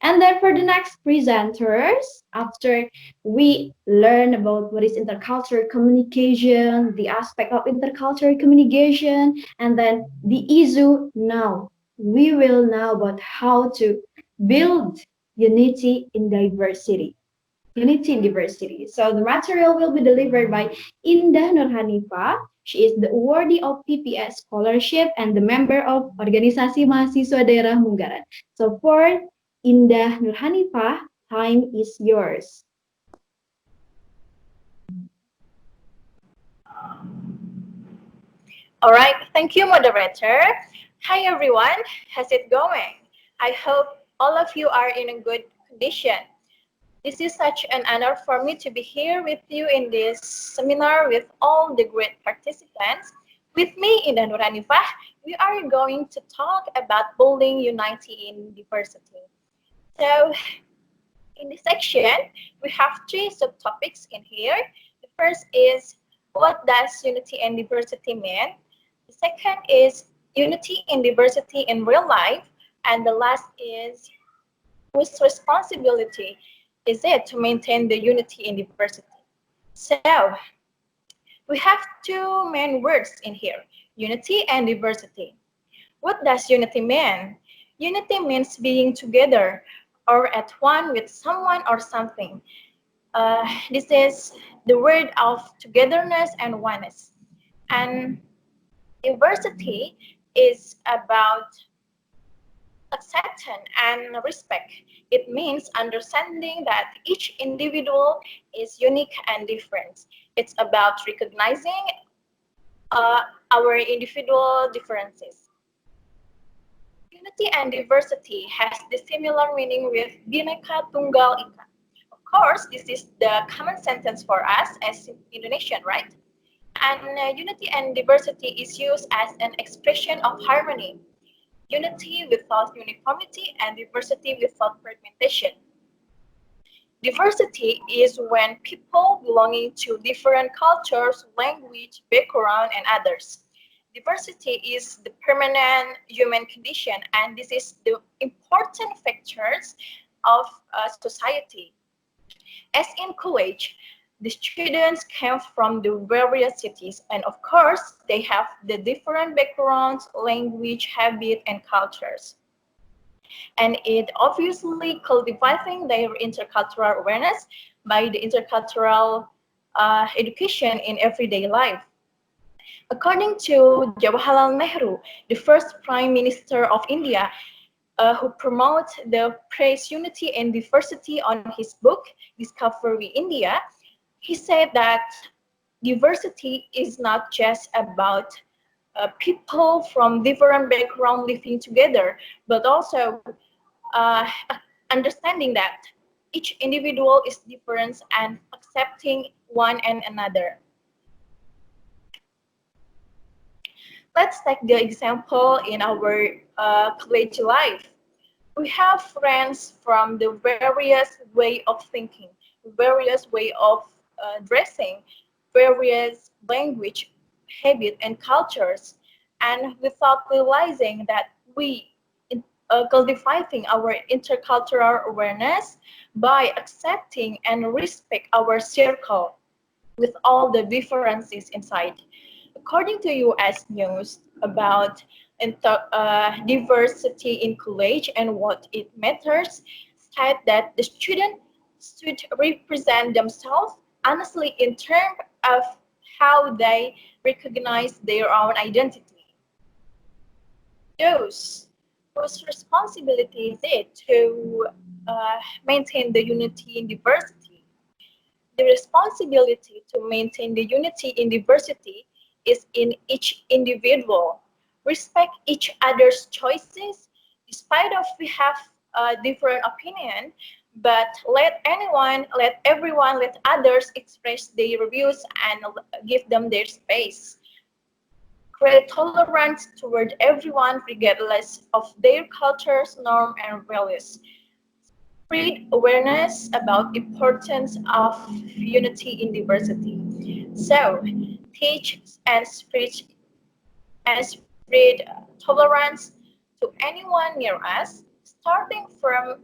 And then for the next presenters, after we learn about what is intercultural communication, the aspect of intercultural communication, and then the issue now, we will know about how to build unity in diversity. Unity in diversity. So the material will be delivered by Indah Nurhanifa. She is the awardee of PPS Scholarship and the member of Organisasi Mahasiswa Daerah Munggaran. So for Indah Nurhanifa, time is yours. All right, thank you, moderator. Hi, everyone. How's it going? I hope all of you are in a good condition. This is such an honor for me to be here with you in this seminar with all the great participants. With me, Indah Nurhanifah, we are going to talk about building unity in diversity. So, in this section, we have 3 subtopics in here. The first is, what does unity and diversity mean? The second is unity and diversity in real life. And the last is, whose responsibility is it to maintain the unity and diversity? So, we have 2 main words in here, unity and diversity. What does unity mean? Unity means being together or at one with someone or something. This is the word of togetherness and oneness. And diversity is about acceptance and respect. It means understanding that each individual is unique and different. It's about recognizing our individual differences. Unity and diversity has the similar meaning with Bhinneka Tunggal Ika. Of course, this is the common sentence for us as Indonesian, right? And unity and diversity is used as an expression of harmony. Unity without uniformity and diversity without fragmentation. Diversity is when people belonging to different cultures, language, background, and others. Diversity is the permanent human condition, and this is the important factors of society. As in college, the students came from the various cities, and of course, they have the different backgrounds, language, habit, and cultures. And it obviously cultivating their intercultural awareness by the intercultural education in everyday life. According to Jawaharlal Nehru, the first Prime Minister of India, who promotes the praise unity and diversity on his book, Discovery India, he said that diversity is not just about people from different backgrounds living together, but also uh, understanding that each individual is different and accepting one and another. Let's take the example in our college life. We have friends from the various way of thinking, various way of dressing, various language, habit, and cultures. And without realizing that we cultivating our intercultural awareness by accepting and respect our circle with all the differences inside. According to US News about diversity in college and what it matters, state that the student should represent themselves honestly in terms of how they recognize their own identity. Those whose responsibility is it to maintain the unity in diversity. The responsibility to maintain the unity in diversity is in each individual. Respect each other's choices, despite of we have a different opinion, but let everyone, let others express their views and give them their space. Create tolerance toward everyone regardless of their cultures, norms, and values. Spread awareness about the importance of unity in diversity. So, teach and spread tolerance to anyone near us, starting from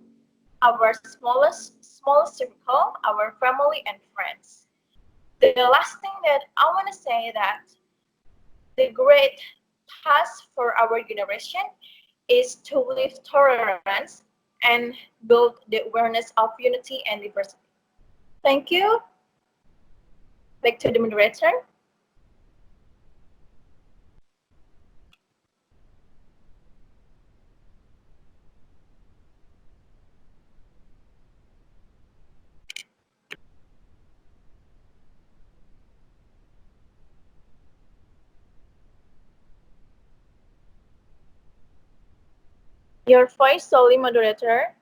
our smallest circle, our family and friends. The last thing that I want to say that the great task for our generation is to live tolerance and build the awareness of unity and diversity. Thank you. Back to the moderator. Your voice solely, moderator.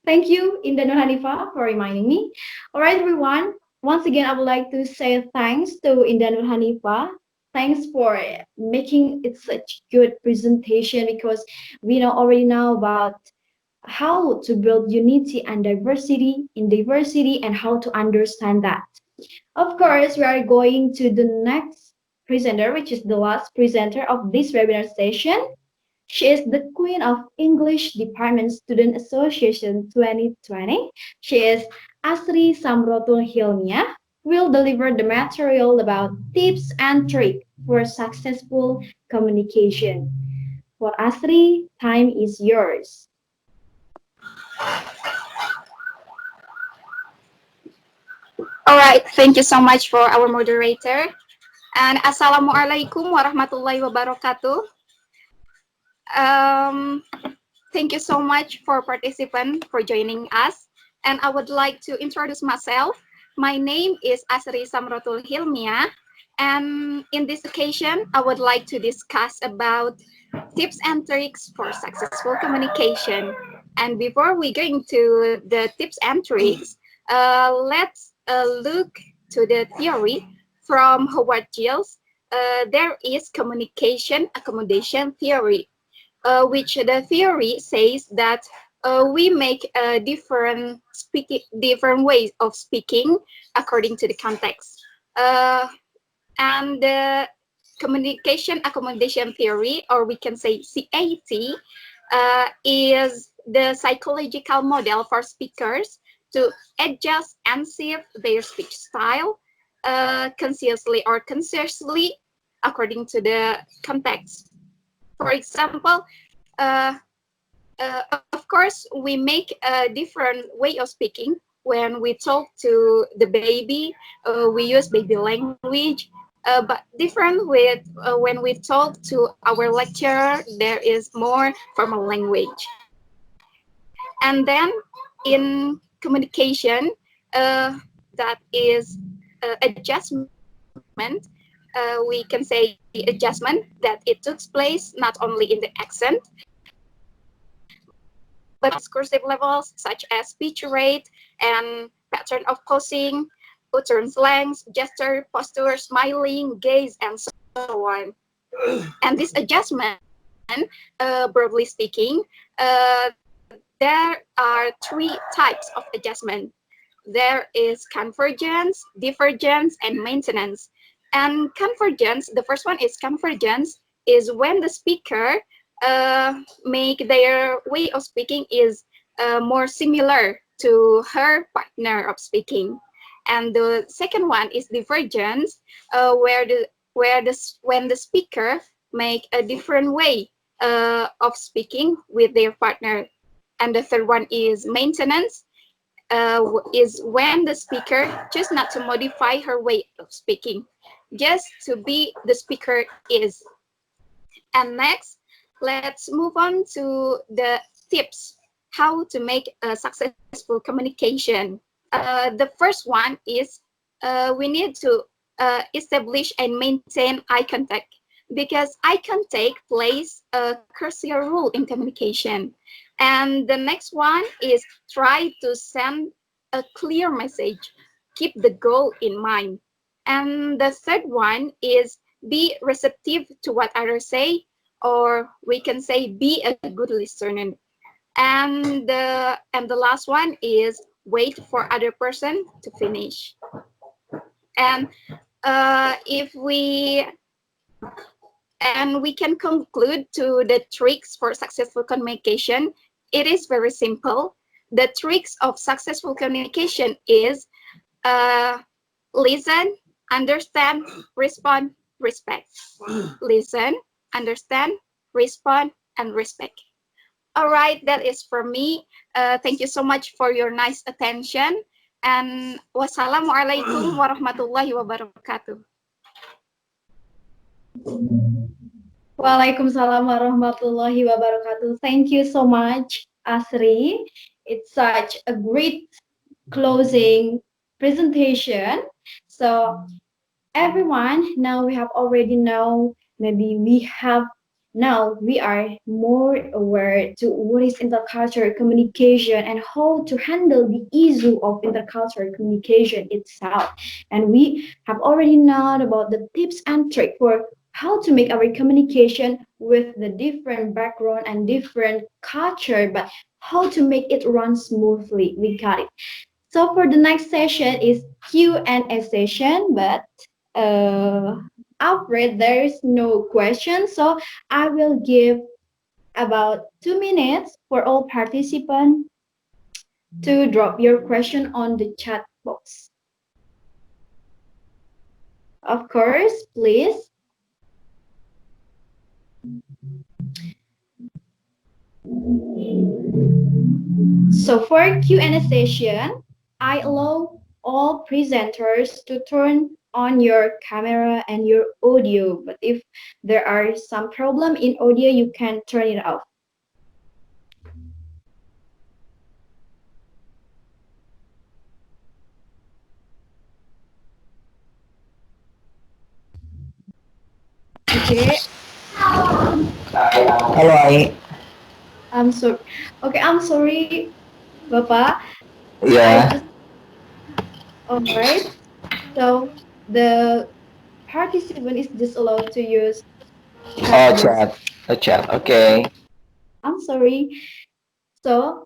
Thank you, Indah Nur Hanifa, for reminding me. All right, everyone. Once again, I would like to say thanks to Indah Nur Hanifa. Thanks for making it such good presentation because we know already now about how to build unity and diversity in diversity and how to understand that. Of course, we are going to the next presenter, which is the last presenter of this webinar session. She is the Queen of English Department Student Association 2020. She is Asri Samrotul Hilmia, will deliver the material about tips and tricks for successful communication. For Asri, time is yours. All right, thank you so much for our moderator. And Assalamualaikum warahmatullahi wabarakatuh. Um, Thank you so much for participant for joining us. And I would like to introduce myself. My name is Asri Samrotul Hilmia. And in this occasion, I would like to discuss about tips and tricks for successful communication. And before we go into the tips and tricks, let's look to the theory from Howard Giles. There is communication accommodation theory, which the theory says that we make different ways of speaking according to the context. And communication accommodation theory, or we can say CAT, is the psychological model for speakers to adjust and shift their speech style consciously or consciously according to the context. For example, uh, of course, we make a different way of speaking. When we talk to the baby, we use baby language, but different with when we talk to our lecturer, there is more formal language. And then in communication, that is adjustment. We can say adjustment that it took place not only in the accent, but also discursive levels such as speech rate and pattern of posing, utterance length, gesture, posture, smiling, gaze, and so on. And this adjustment, broadly speaking, there are three types of adjustment. There is convergence, divergence, and maintenance. And convergence, the first one is convergence, is when the speaker make their way of speaking is more similar to her partner of speaking. And the second one is divergence, when the speaker make a different way of speaking with their partner. And the third one is maintenance, is when the speaker choose not to modify her way of speaking, just to be the speaker is. And next, let's move on to the tips how to make a successful communication. The first one is we need to establish and maintain eye contact, because eye contact plays a crucial role in communication. And the next one is try to send a clear message. Keep the goal in mind. And the third one is be receptive to what others say, or we can say be a good listener. And the last one is wait for other person to finish. And if we and we can conclude to the tricks for successful communication, it is very simple. The tricks of successful communication is uh, listen, understand, respond, respect. Listen, understand, respond, and respect. All right, that is for me. Thank you so much for your nice attention. And wassalamualaikum warahmatullahi wabarakatuh. Waalaikumsalam warahmatullahi wabarakatuh. Thank you so much, Asri. It's such a great closing presentation. So everyone, now we have already know, maybe we have now we are more aware to what is intercultural communication and how to handle the issue of intercultural communication itself. And we have already known about the tips and tricks for how to make our communication with the different background and different culture, but how to make it run smoothly. We got it. So for the next session is Q&A session, but uh, afraid there is no question, so I will give about 2 minutes for all participants to drop your question on the chat box. Of course, please. So for Q&A session, I allow all presenters to turn on your camera and your audio, but if there are some problem in audio, you can turn it off. Okay, Halo Ai. I'm sorry. Okay, I'm sorry, Bapak. I Iya. just all right. So the participant is just allowed to use chat Oh box. chat. Oh chat. Oke. I'm sorry. So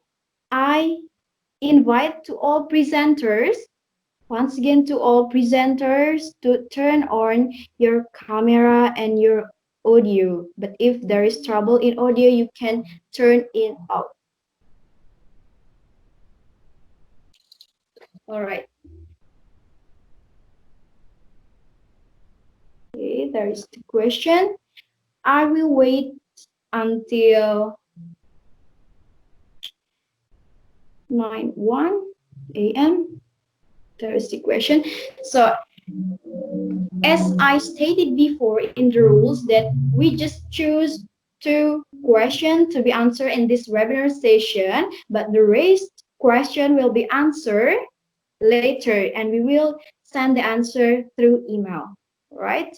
I invite to all presenters Once again, to all presenters, to turn on your camera and your audio. But if there is trouble in audio, you can turn it off. All right. Okay, there is the question. I will wait until 9:01 a.m. There is the question. So as I stated before in the rules that we just choose two questions to be answered in this webinar session, but the rest question will be answered later and we will send the answer through email, right?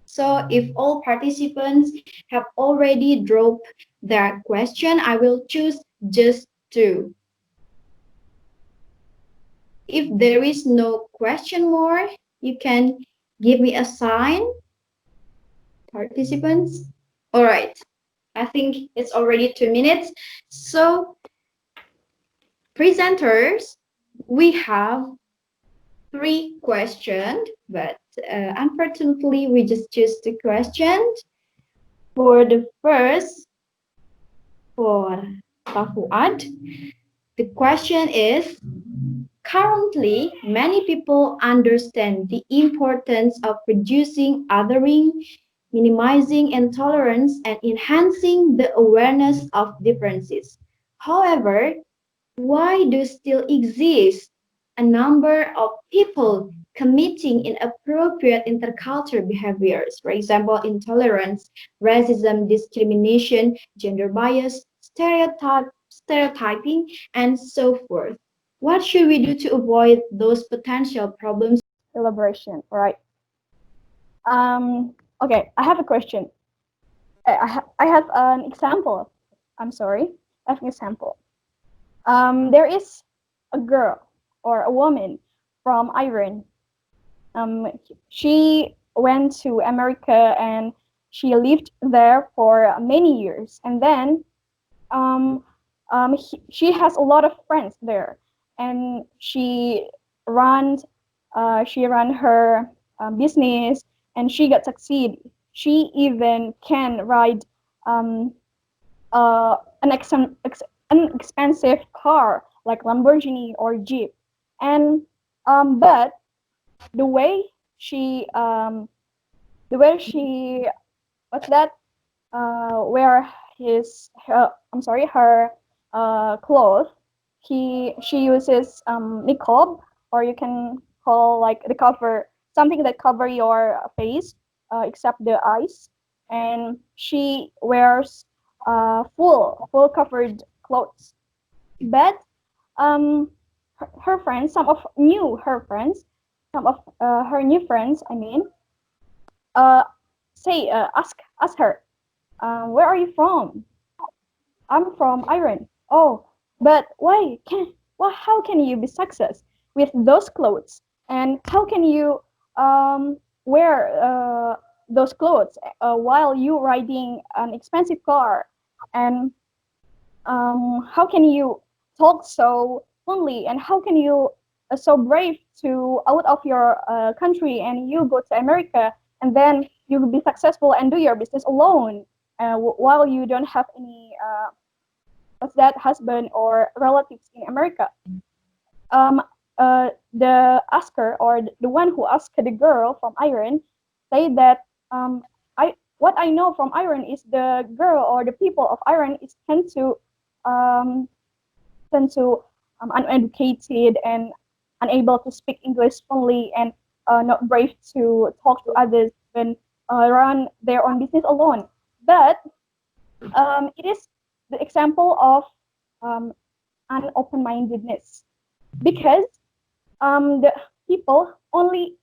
So if all participants have already dropped their question, I will choose just two. If there is no question more, you can give me a sign, participants. All right, I think it's already 2 minutes. So presenters, we have three questions, but unfortunately, we just choose two questions. For the first, for Tafuad, the question is, currently, many people understand the importance of reducing othering, minimizing intolerance, and enhancing the awareness of differences. However, why do still exist a number of people committing inappropriate intercultural behaviors, for example, intolerance, racism, discrimination, gender bias, stereotyping, and so forth? What should we do to avoid those potential problems? Elaboration. All right. Okay, I have a question. I have an example. I'm sorry. I have an example. There is a girl or a woman from Iran. She went to America and she lived there for many years. And then she has a lot of friends there, and she ran her business, and she got succeed. She even can ride um, an expensive car like Lamborghini or Jeep, and but the way she what's that wear I'm sorry, her clothes. She uses niqab, or you can call like the cover, something that cover your face except the eyes, and she wears full covered clothes. But her friends, some of her new friends, I mean, uh, ask her, where are you from? I'm from Iran. Oh, but how can you be success with those clothes? And how can you wear those clothes while you riding an expensive car? And how can you talk so fluently? And how can you so brave to out of your country and you go to America and then you will be successful and do your business alone while you don't have any of that husband or relatives in America. Um, the asker, or the one who asked the girl from Iran, say that what I know from Iran is the girl or the people of Iran is um, tend to uneducated and unable to speak English fluently, and not brave to talk to others when run their own business alone. But it is the example of um, an open-mindedness, because the people only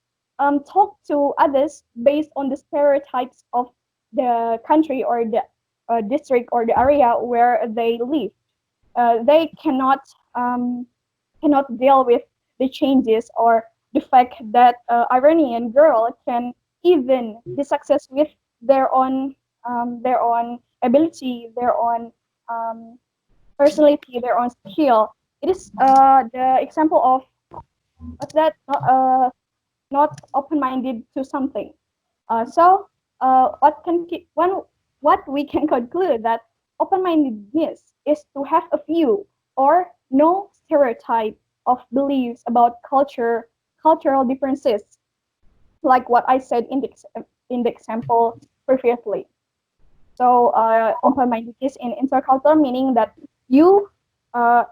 talk to others based on the stereotypes of the country or the district or the area where they live. They cannot deal with the changes or the fact that Iranian girl can even be success with their own ability, their own personality, their own skill it is the example of what's that? Not open-minded to something. So what we can conclude that open-mindedness is to have a view or no stereotype of beliefs about cultural differences, like what I said in the example previously. So open-mindedness in intercultural meaning that you uh,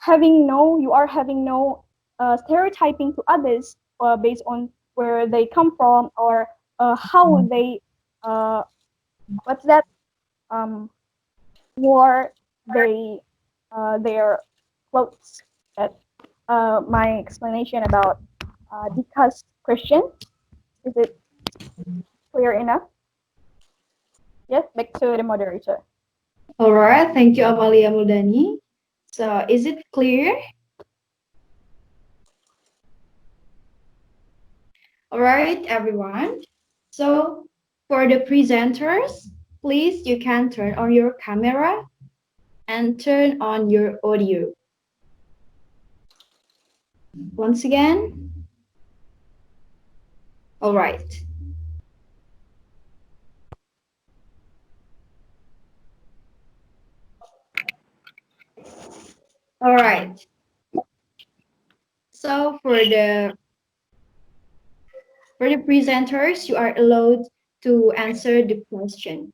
you are having no stereotyping to others based on where they come from or how they uh, what's that um, wore they their clothes. That my explanation about Dika's question. Is it clear enough? Yes, back to the moderator. All right, thank you, Amalia Muldani. So, is it clear? All right, everyone. So, for the presenters, please you can turn on your camera and turn on your audio. Once again. All right. All right. So for the presenters, you are allowed to answer the question.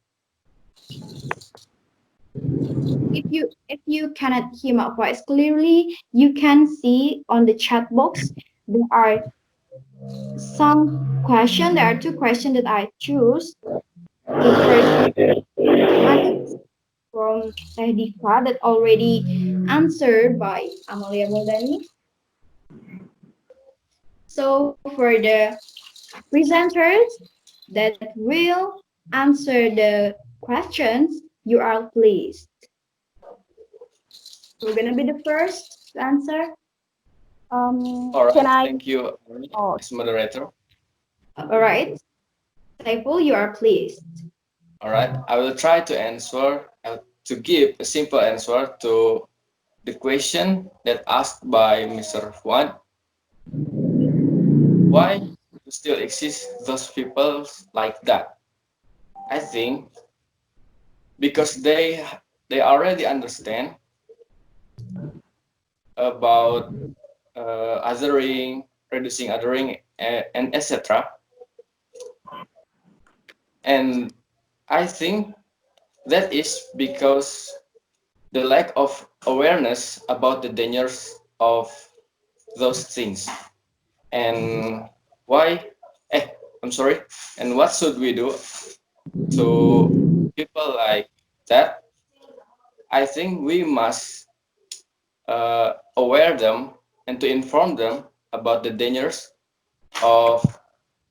If you cannot hear my voice clearly, you can see on the chat box there are there are two questions that I choose. The first one is from Tehdifa that already answered by Amalia Moldani. So for the presenters that will answer the questions, you are pleased. We're gonna be the first to answer. All Can right, I? thank you, Oh, as moderator. All right, Saiful, you are pleased. All right, I will try to answer, to give a simple answer to the question that asked by Mr. Fuad. Why do still exist those people like that? I think because they already understand about othering, reducing othering, and etc. And I think that is because the lack of awareness about the dangers of those things. And why? Eh, I'm sorry. And what should we do to people like that? I think we must aware them and to inform them about the dangers of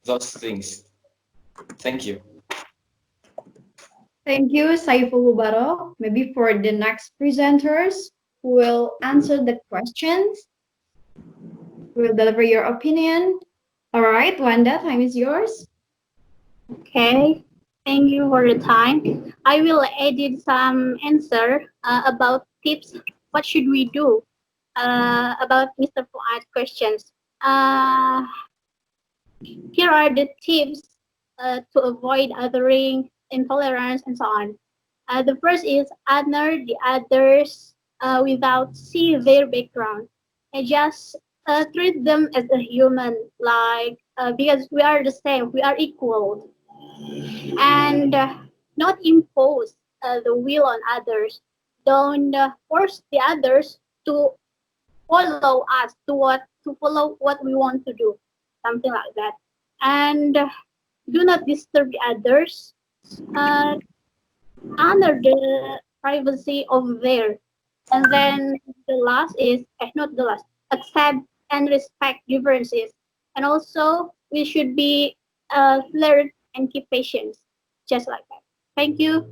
those things. Thank you. Thank you, Saiful Hubaro. Maybe for the next presenters who will answer the questions, will deliver your opinion. All right, Wanda, time is yours. Okay, thank you for the time. I will edit some answer about tips. What should we do about Mr. Fuad questions? Uh, Here are the tips to avoid othering, intolerance, and so on. The first is honor the others without seeing their background and just treat them as a human, like because we are the same, we are equal, and not impose the will on others. Don't force the others to follow us to follow what we want to do, something like that. And do not disturb the others. Uh, Honor the privacy of theirs. And then the last is not the last. Accept and respect differences. And also we should be learn and keep patience, just like that. Thank you.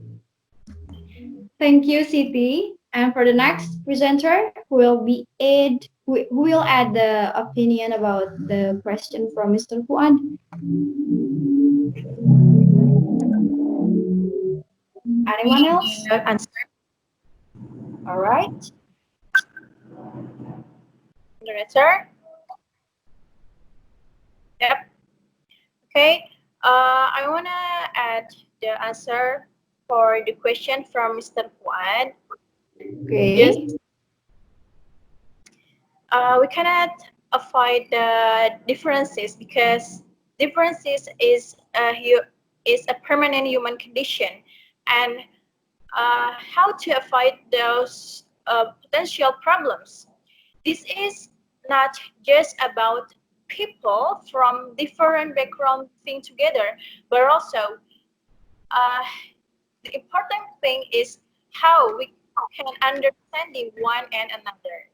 Thank you, Siti. And for the next presenter, who will add the opinion about the question from Mr. Fuad. Anyone else? Answer. All right. moderator. Yep. Okay. I want to add the answer for the question from Mr. Fuad. Just Okay. we cannot avoid the differences because differences is a permanent human condition, and how to avoid those potential problems. This is not just about people from different backgrounds being together, but also uh, the important thing is how we can understanding one and another.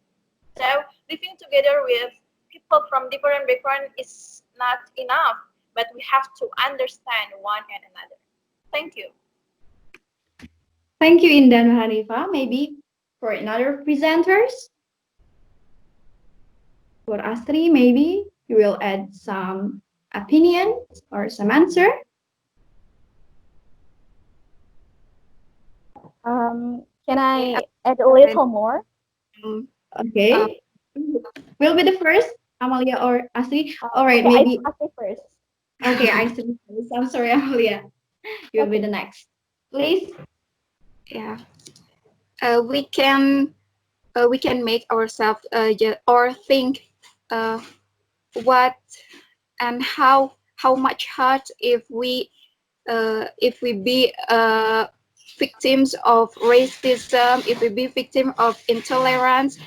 So living together with people from different backgrounds is not enough, but we have to understand one and another. Thank you. Thank you, Indan Hanifa. Maybe for another presenters, for Astri, maybe you will add some opinions or some answer. Can I add a little more? Okay. Will be the first, Amalia or Astri? All right, Okay, maybe. I say first. Okay, I see. I'm sorry, Amalia. You'll be Okay. the next. Please. Yeah, we can make ourselves or think uh, what and how much hurt if we be victims of racism, if we be victim of intolerance.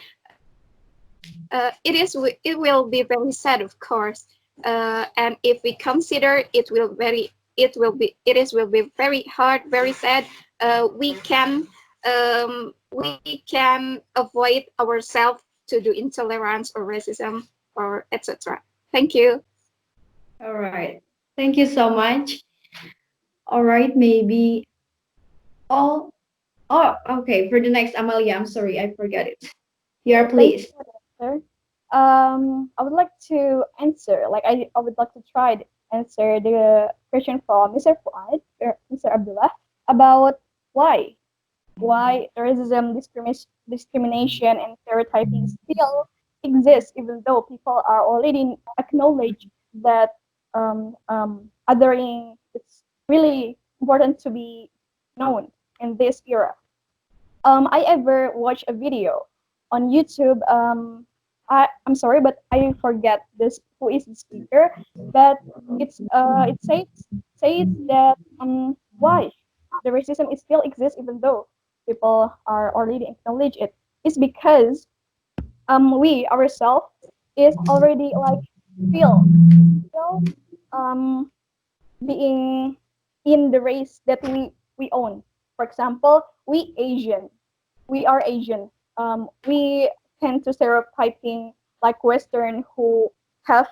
It will be very sad, of course, and if we consider it will be very hard, very sad. We can avoid ourselves to do intolerance or racism or etc. Thank you. All right. Thank you so much. All right, maybe. Oh, oh, okay. For the next, Amalia, I'm sorry, I forgot it. Here, Thank you please. for the answer. I would like to answer, like I would like to try to answer the question from Mr. Fuad, or Mr. Abdullah, about why racism, discrimination, and stereotyping still exist, even though people are already acknowledged that othering it's really important to be known in this era. I ever watched a video on YouTube. I'm sorry, but I forget this who is the speaker. But it says that why the racism is still exists even though people are already acknowledge it is because we ourselves is already like feel feel um being in the race that we own. For example, we are Asian. We tend to stereotyping like Western who have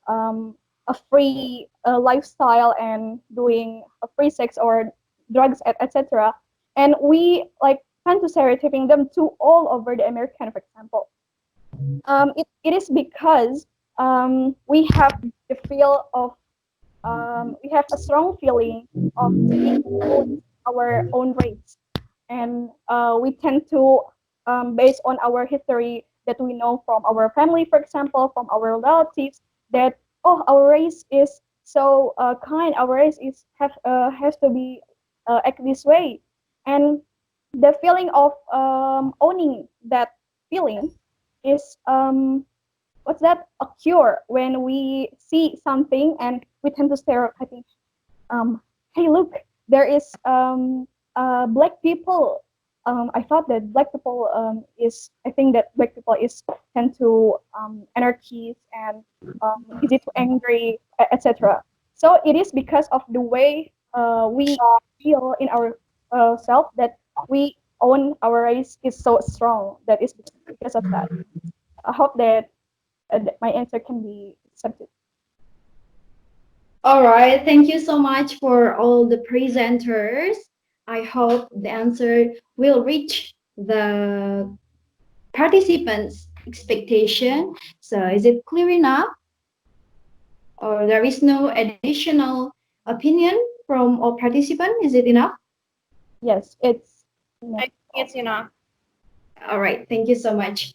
a free lifestyle and doing a free sex or drugs, etc. And we like tend to stereotyping them to all over the American, for example. It is because we have the feel of we have a strong feeling of being own our own race, and we tend to based on our history that we know from our family, for example, from our relatives, that oh our race is so kind, our race is have has to be act this way, and the feeling of owning that feeling is what's that occur when we see something and we tend to stereotyping hey look there is black people. I thought that black people is I think that black people is tend to anarchies and easy to angry, etc. So it is because of the way we feel in our self that we own our race is so strong. That is because of that. I hope that my answer can be accepted. All right. Thank you so much for all the presenters. I hope the answer will reach the participants' expectation. So, is it clear enough? Or there is no additional opinion from all participants? Is it enough? Yes, it's I think it's enough. All right. Thank you so much.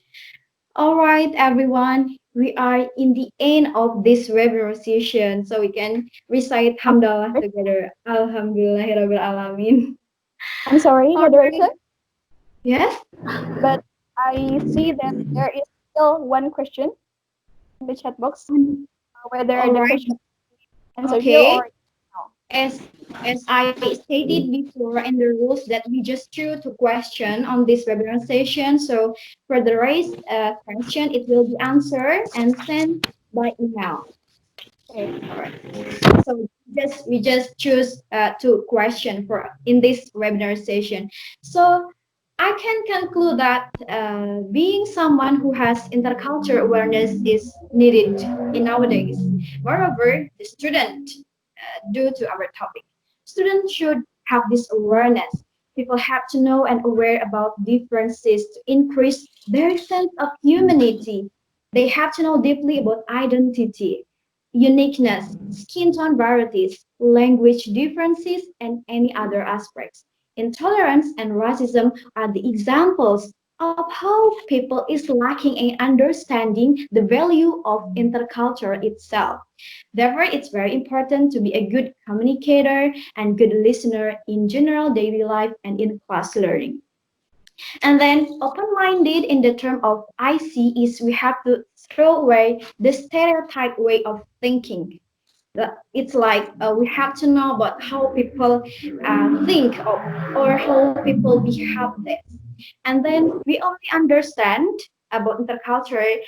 All right, everyone. We are in the end of this webinar session, so we can recite Hamdalah together. Alhamdulillahirabbil alamin. I'm sorry, All right. moderator, Yes. but I see that there is still one question in the chat box, whether All the right. question answer here Okay. or no. As as I stated before in the rules that we just choose to question on this webinar session. So for the raised question, it will be answered and sent by email. Okay. All right. So we just choose two question for in this webinar session. So I can conclude that being someone who has intercultural awareness is needed in nowadays. Moreover, the student, due to our topic, students should have this awareness. People have to know and aware about differences to increase their sense of humanity. They have to know deeply about identity, uniqueness, skin tone varieties, language differences, and any other aspects. Intolerance and racism are the examples of how people is lacking in understanding the value of interculture itself. Therefore, it's very important to be a good communicator and good listener in general daily life and in class learning. And then open-minded in the term of IC is we have to throw away the stereotype way of thinking. It's like we have to know about how people think of or how people behave this. And then we only understand about intercultural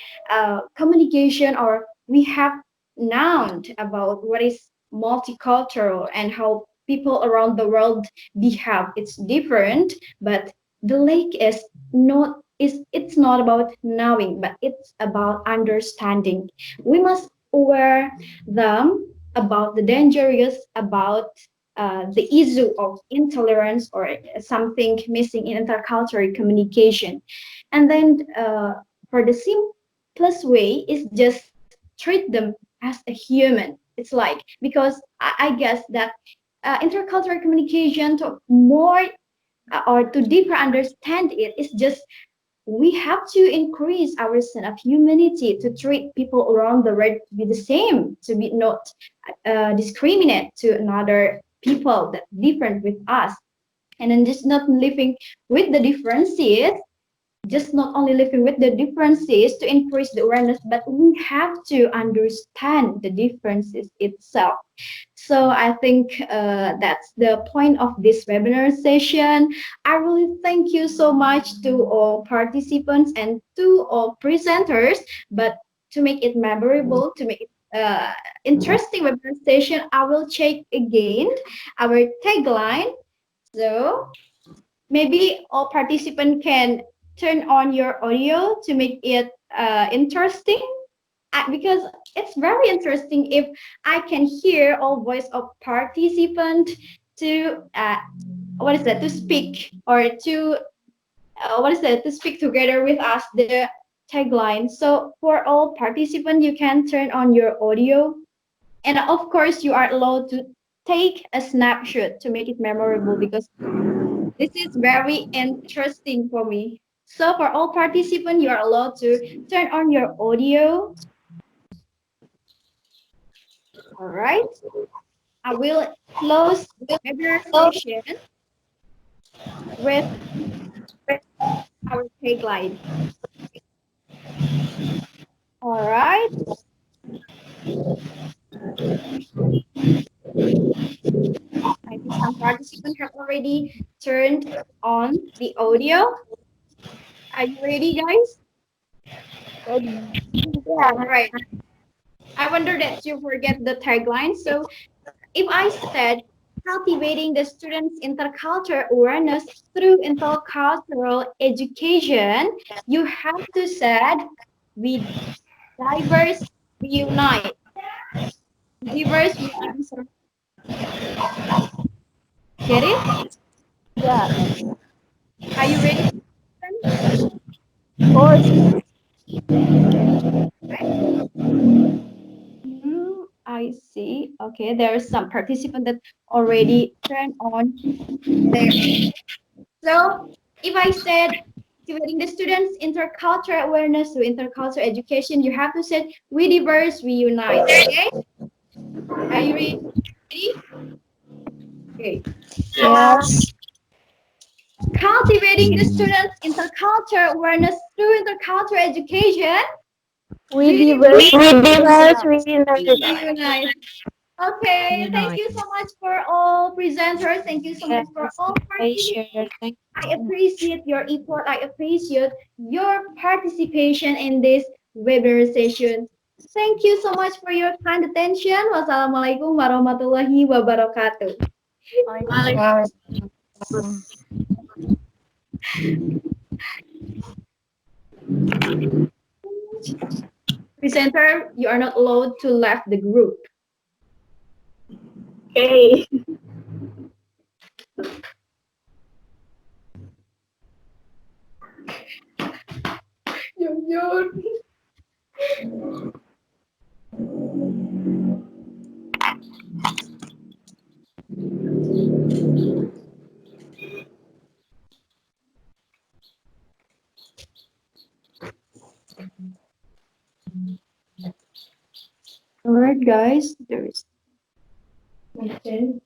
communication, or we have known about what is multicultural and how people around the world behave. It's different, but the lake is not is it's not about knowing, but it's about understanding. We must aware them about the dangerous about the issue of intolerance or something missing in intercultural communication. And then for the simplest way is just treat them as a human. It's like, because I guess that intercultural communication to more or to deeper understand it is just we have to increase our sense of humanity to treat people around the world to be the same, to be not discriminate to another people that different with us, and then just not living with the differences, just not only living with the differences to increase the awareness, but we have to understand the differences itself. So I think that's the point of this webinar session. I really thank you so much to all participants and to all presenters. But to make it memorable, to make it interesting webinar session, I will check again our tagline. So maybe all participants can turn on your audio to make it interesting, because it's very interesting if I can hear all voice of participant to what is that, to speak or to what is that, to speak together with us the tagline. So for all participants, you can turn on your audio, and of course you are allowed to take a snapshot to make it memorable, because this is very interesting for me. So for all participants, you are allowed to turn on your audio. All right. I will close the webinar session with our tagline. All right. I think some participants have already turned on the audio. Are you ready, guys? Ready. All right. I wonder that you forget the tagline. So if I said cultivating the students' intercultural awareness through intercultural education, you have to said we diverse, we unite. Diverse, we answer. Get it? Yeah, Are you ready? of course. I see. Okay, there are some participants that already turned on their. So if I said Cultivating the students' intercultural awareness through intercultural education. You have to say, we diverse, we unite. Okay? Are you ready? Okay. Yes. Cultivating the students' intercultural awareness through intercultural education. We We diverse. We unite. Okay, thank you so much for all presenters. Thank you so much for all participants. I appreciate your effort. I appreciate your participation in this webinar session. Thank you so much for your kind attention. Wassalamualaikum warahmatullahi wabarakatuh. Presenter, you are not allowed to left the group. Okay. Yun, yun. All right, guys. There is. Okay.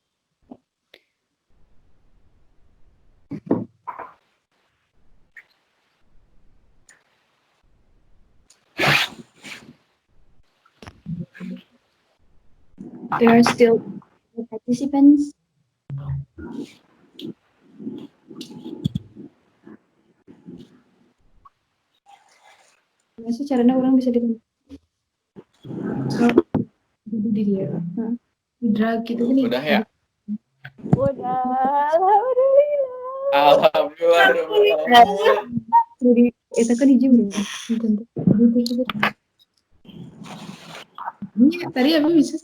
There are still participants. Masih caranya orang bisa di di dia. Drag gitu kan. Udah ya? Udah, alhamdulillah. Alhamdulillah. Jadi itu kan hijau ya. Ini tadi apa bisa?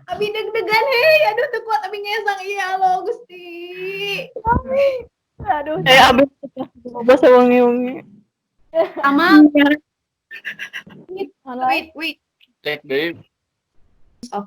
Abi deg-degan hei, aduh tuh kuat abi ngesang iya lo Gusti. Aduh. Abis bahasa wangi-wangi. Sama. Mana? Wait. Take the Oke.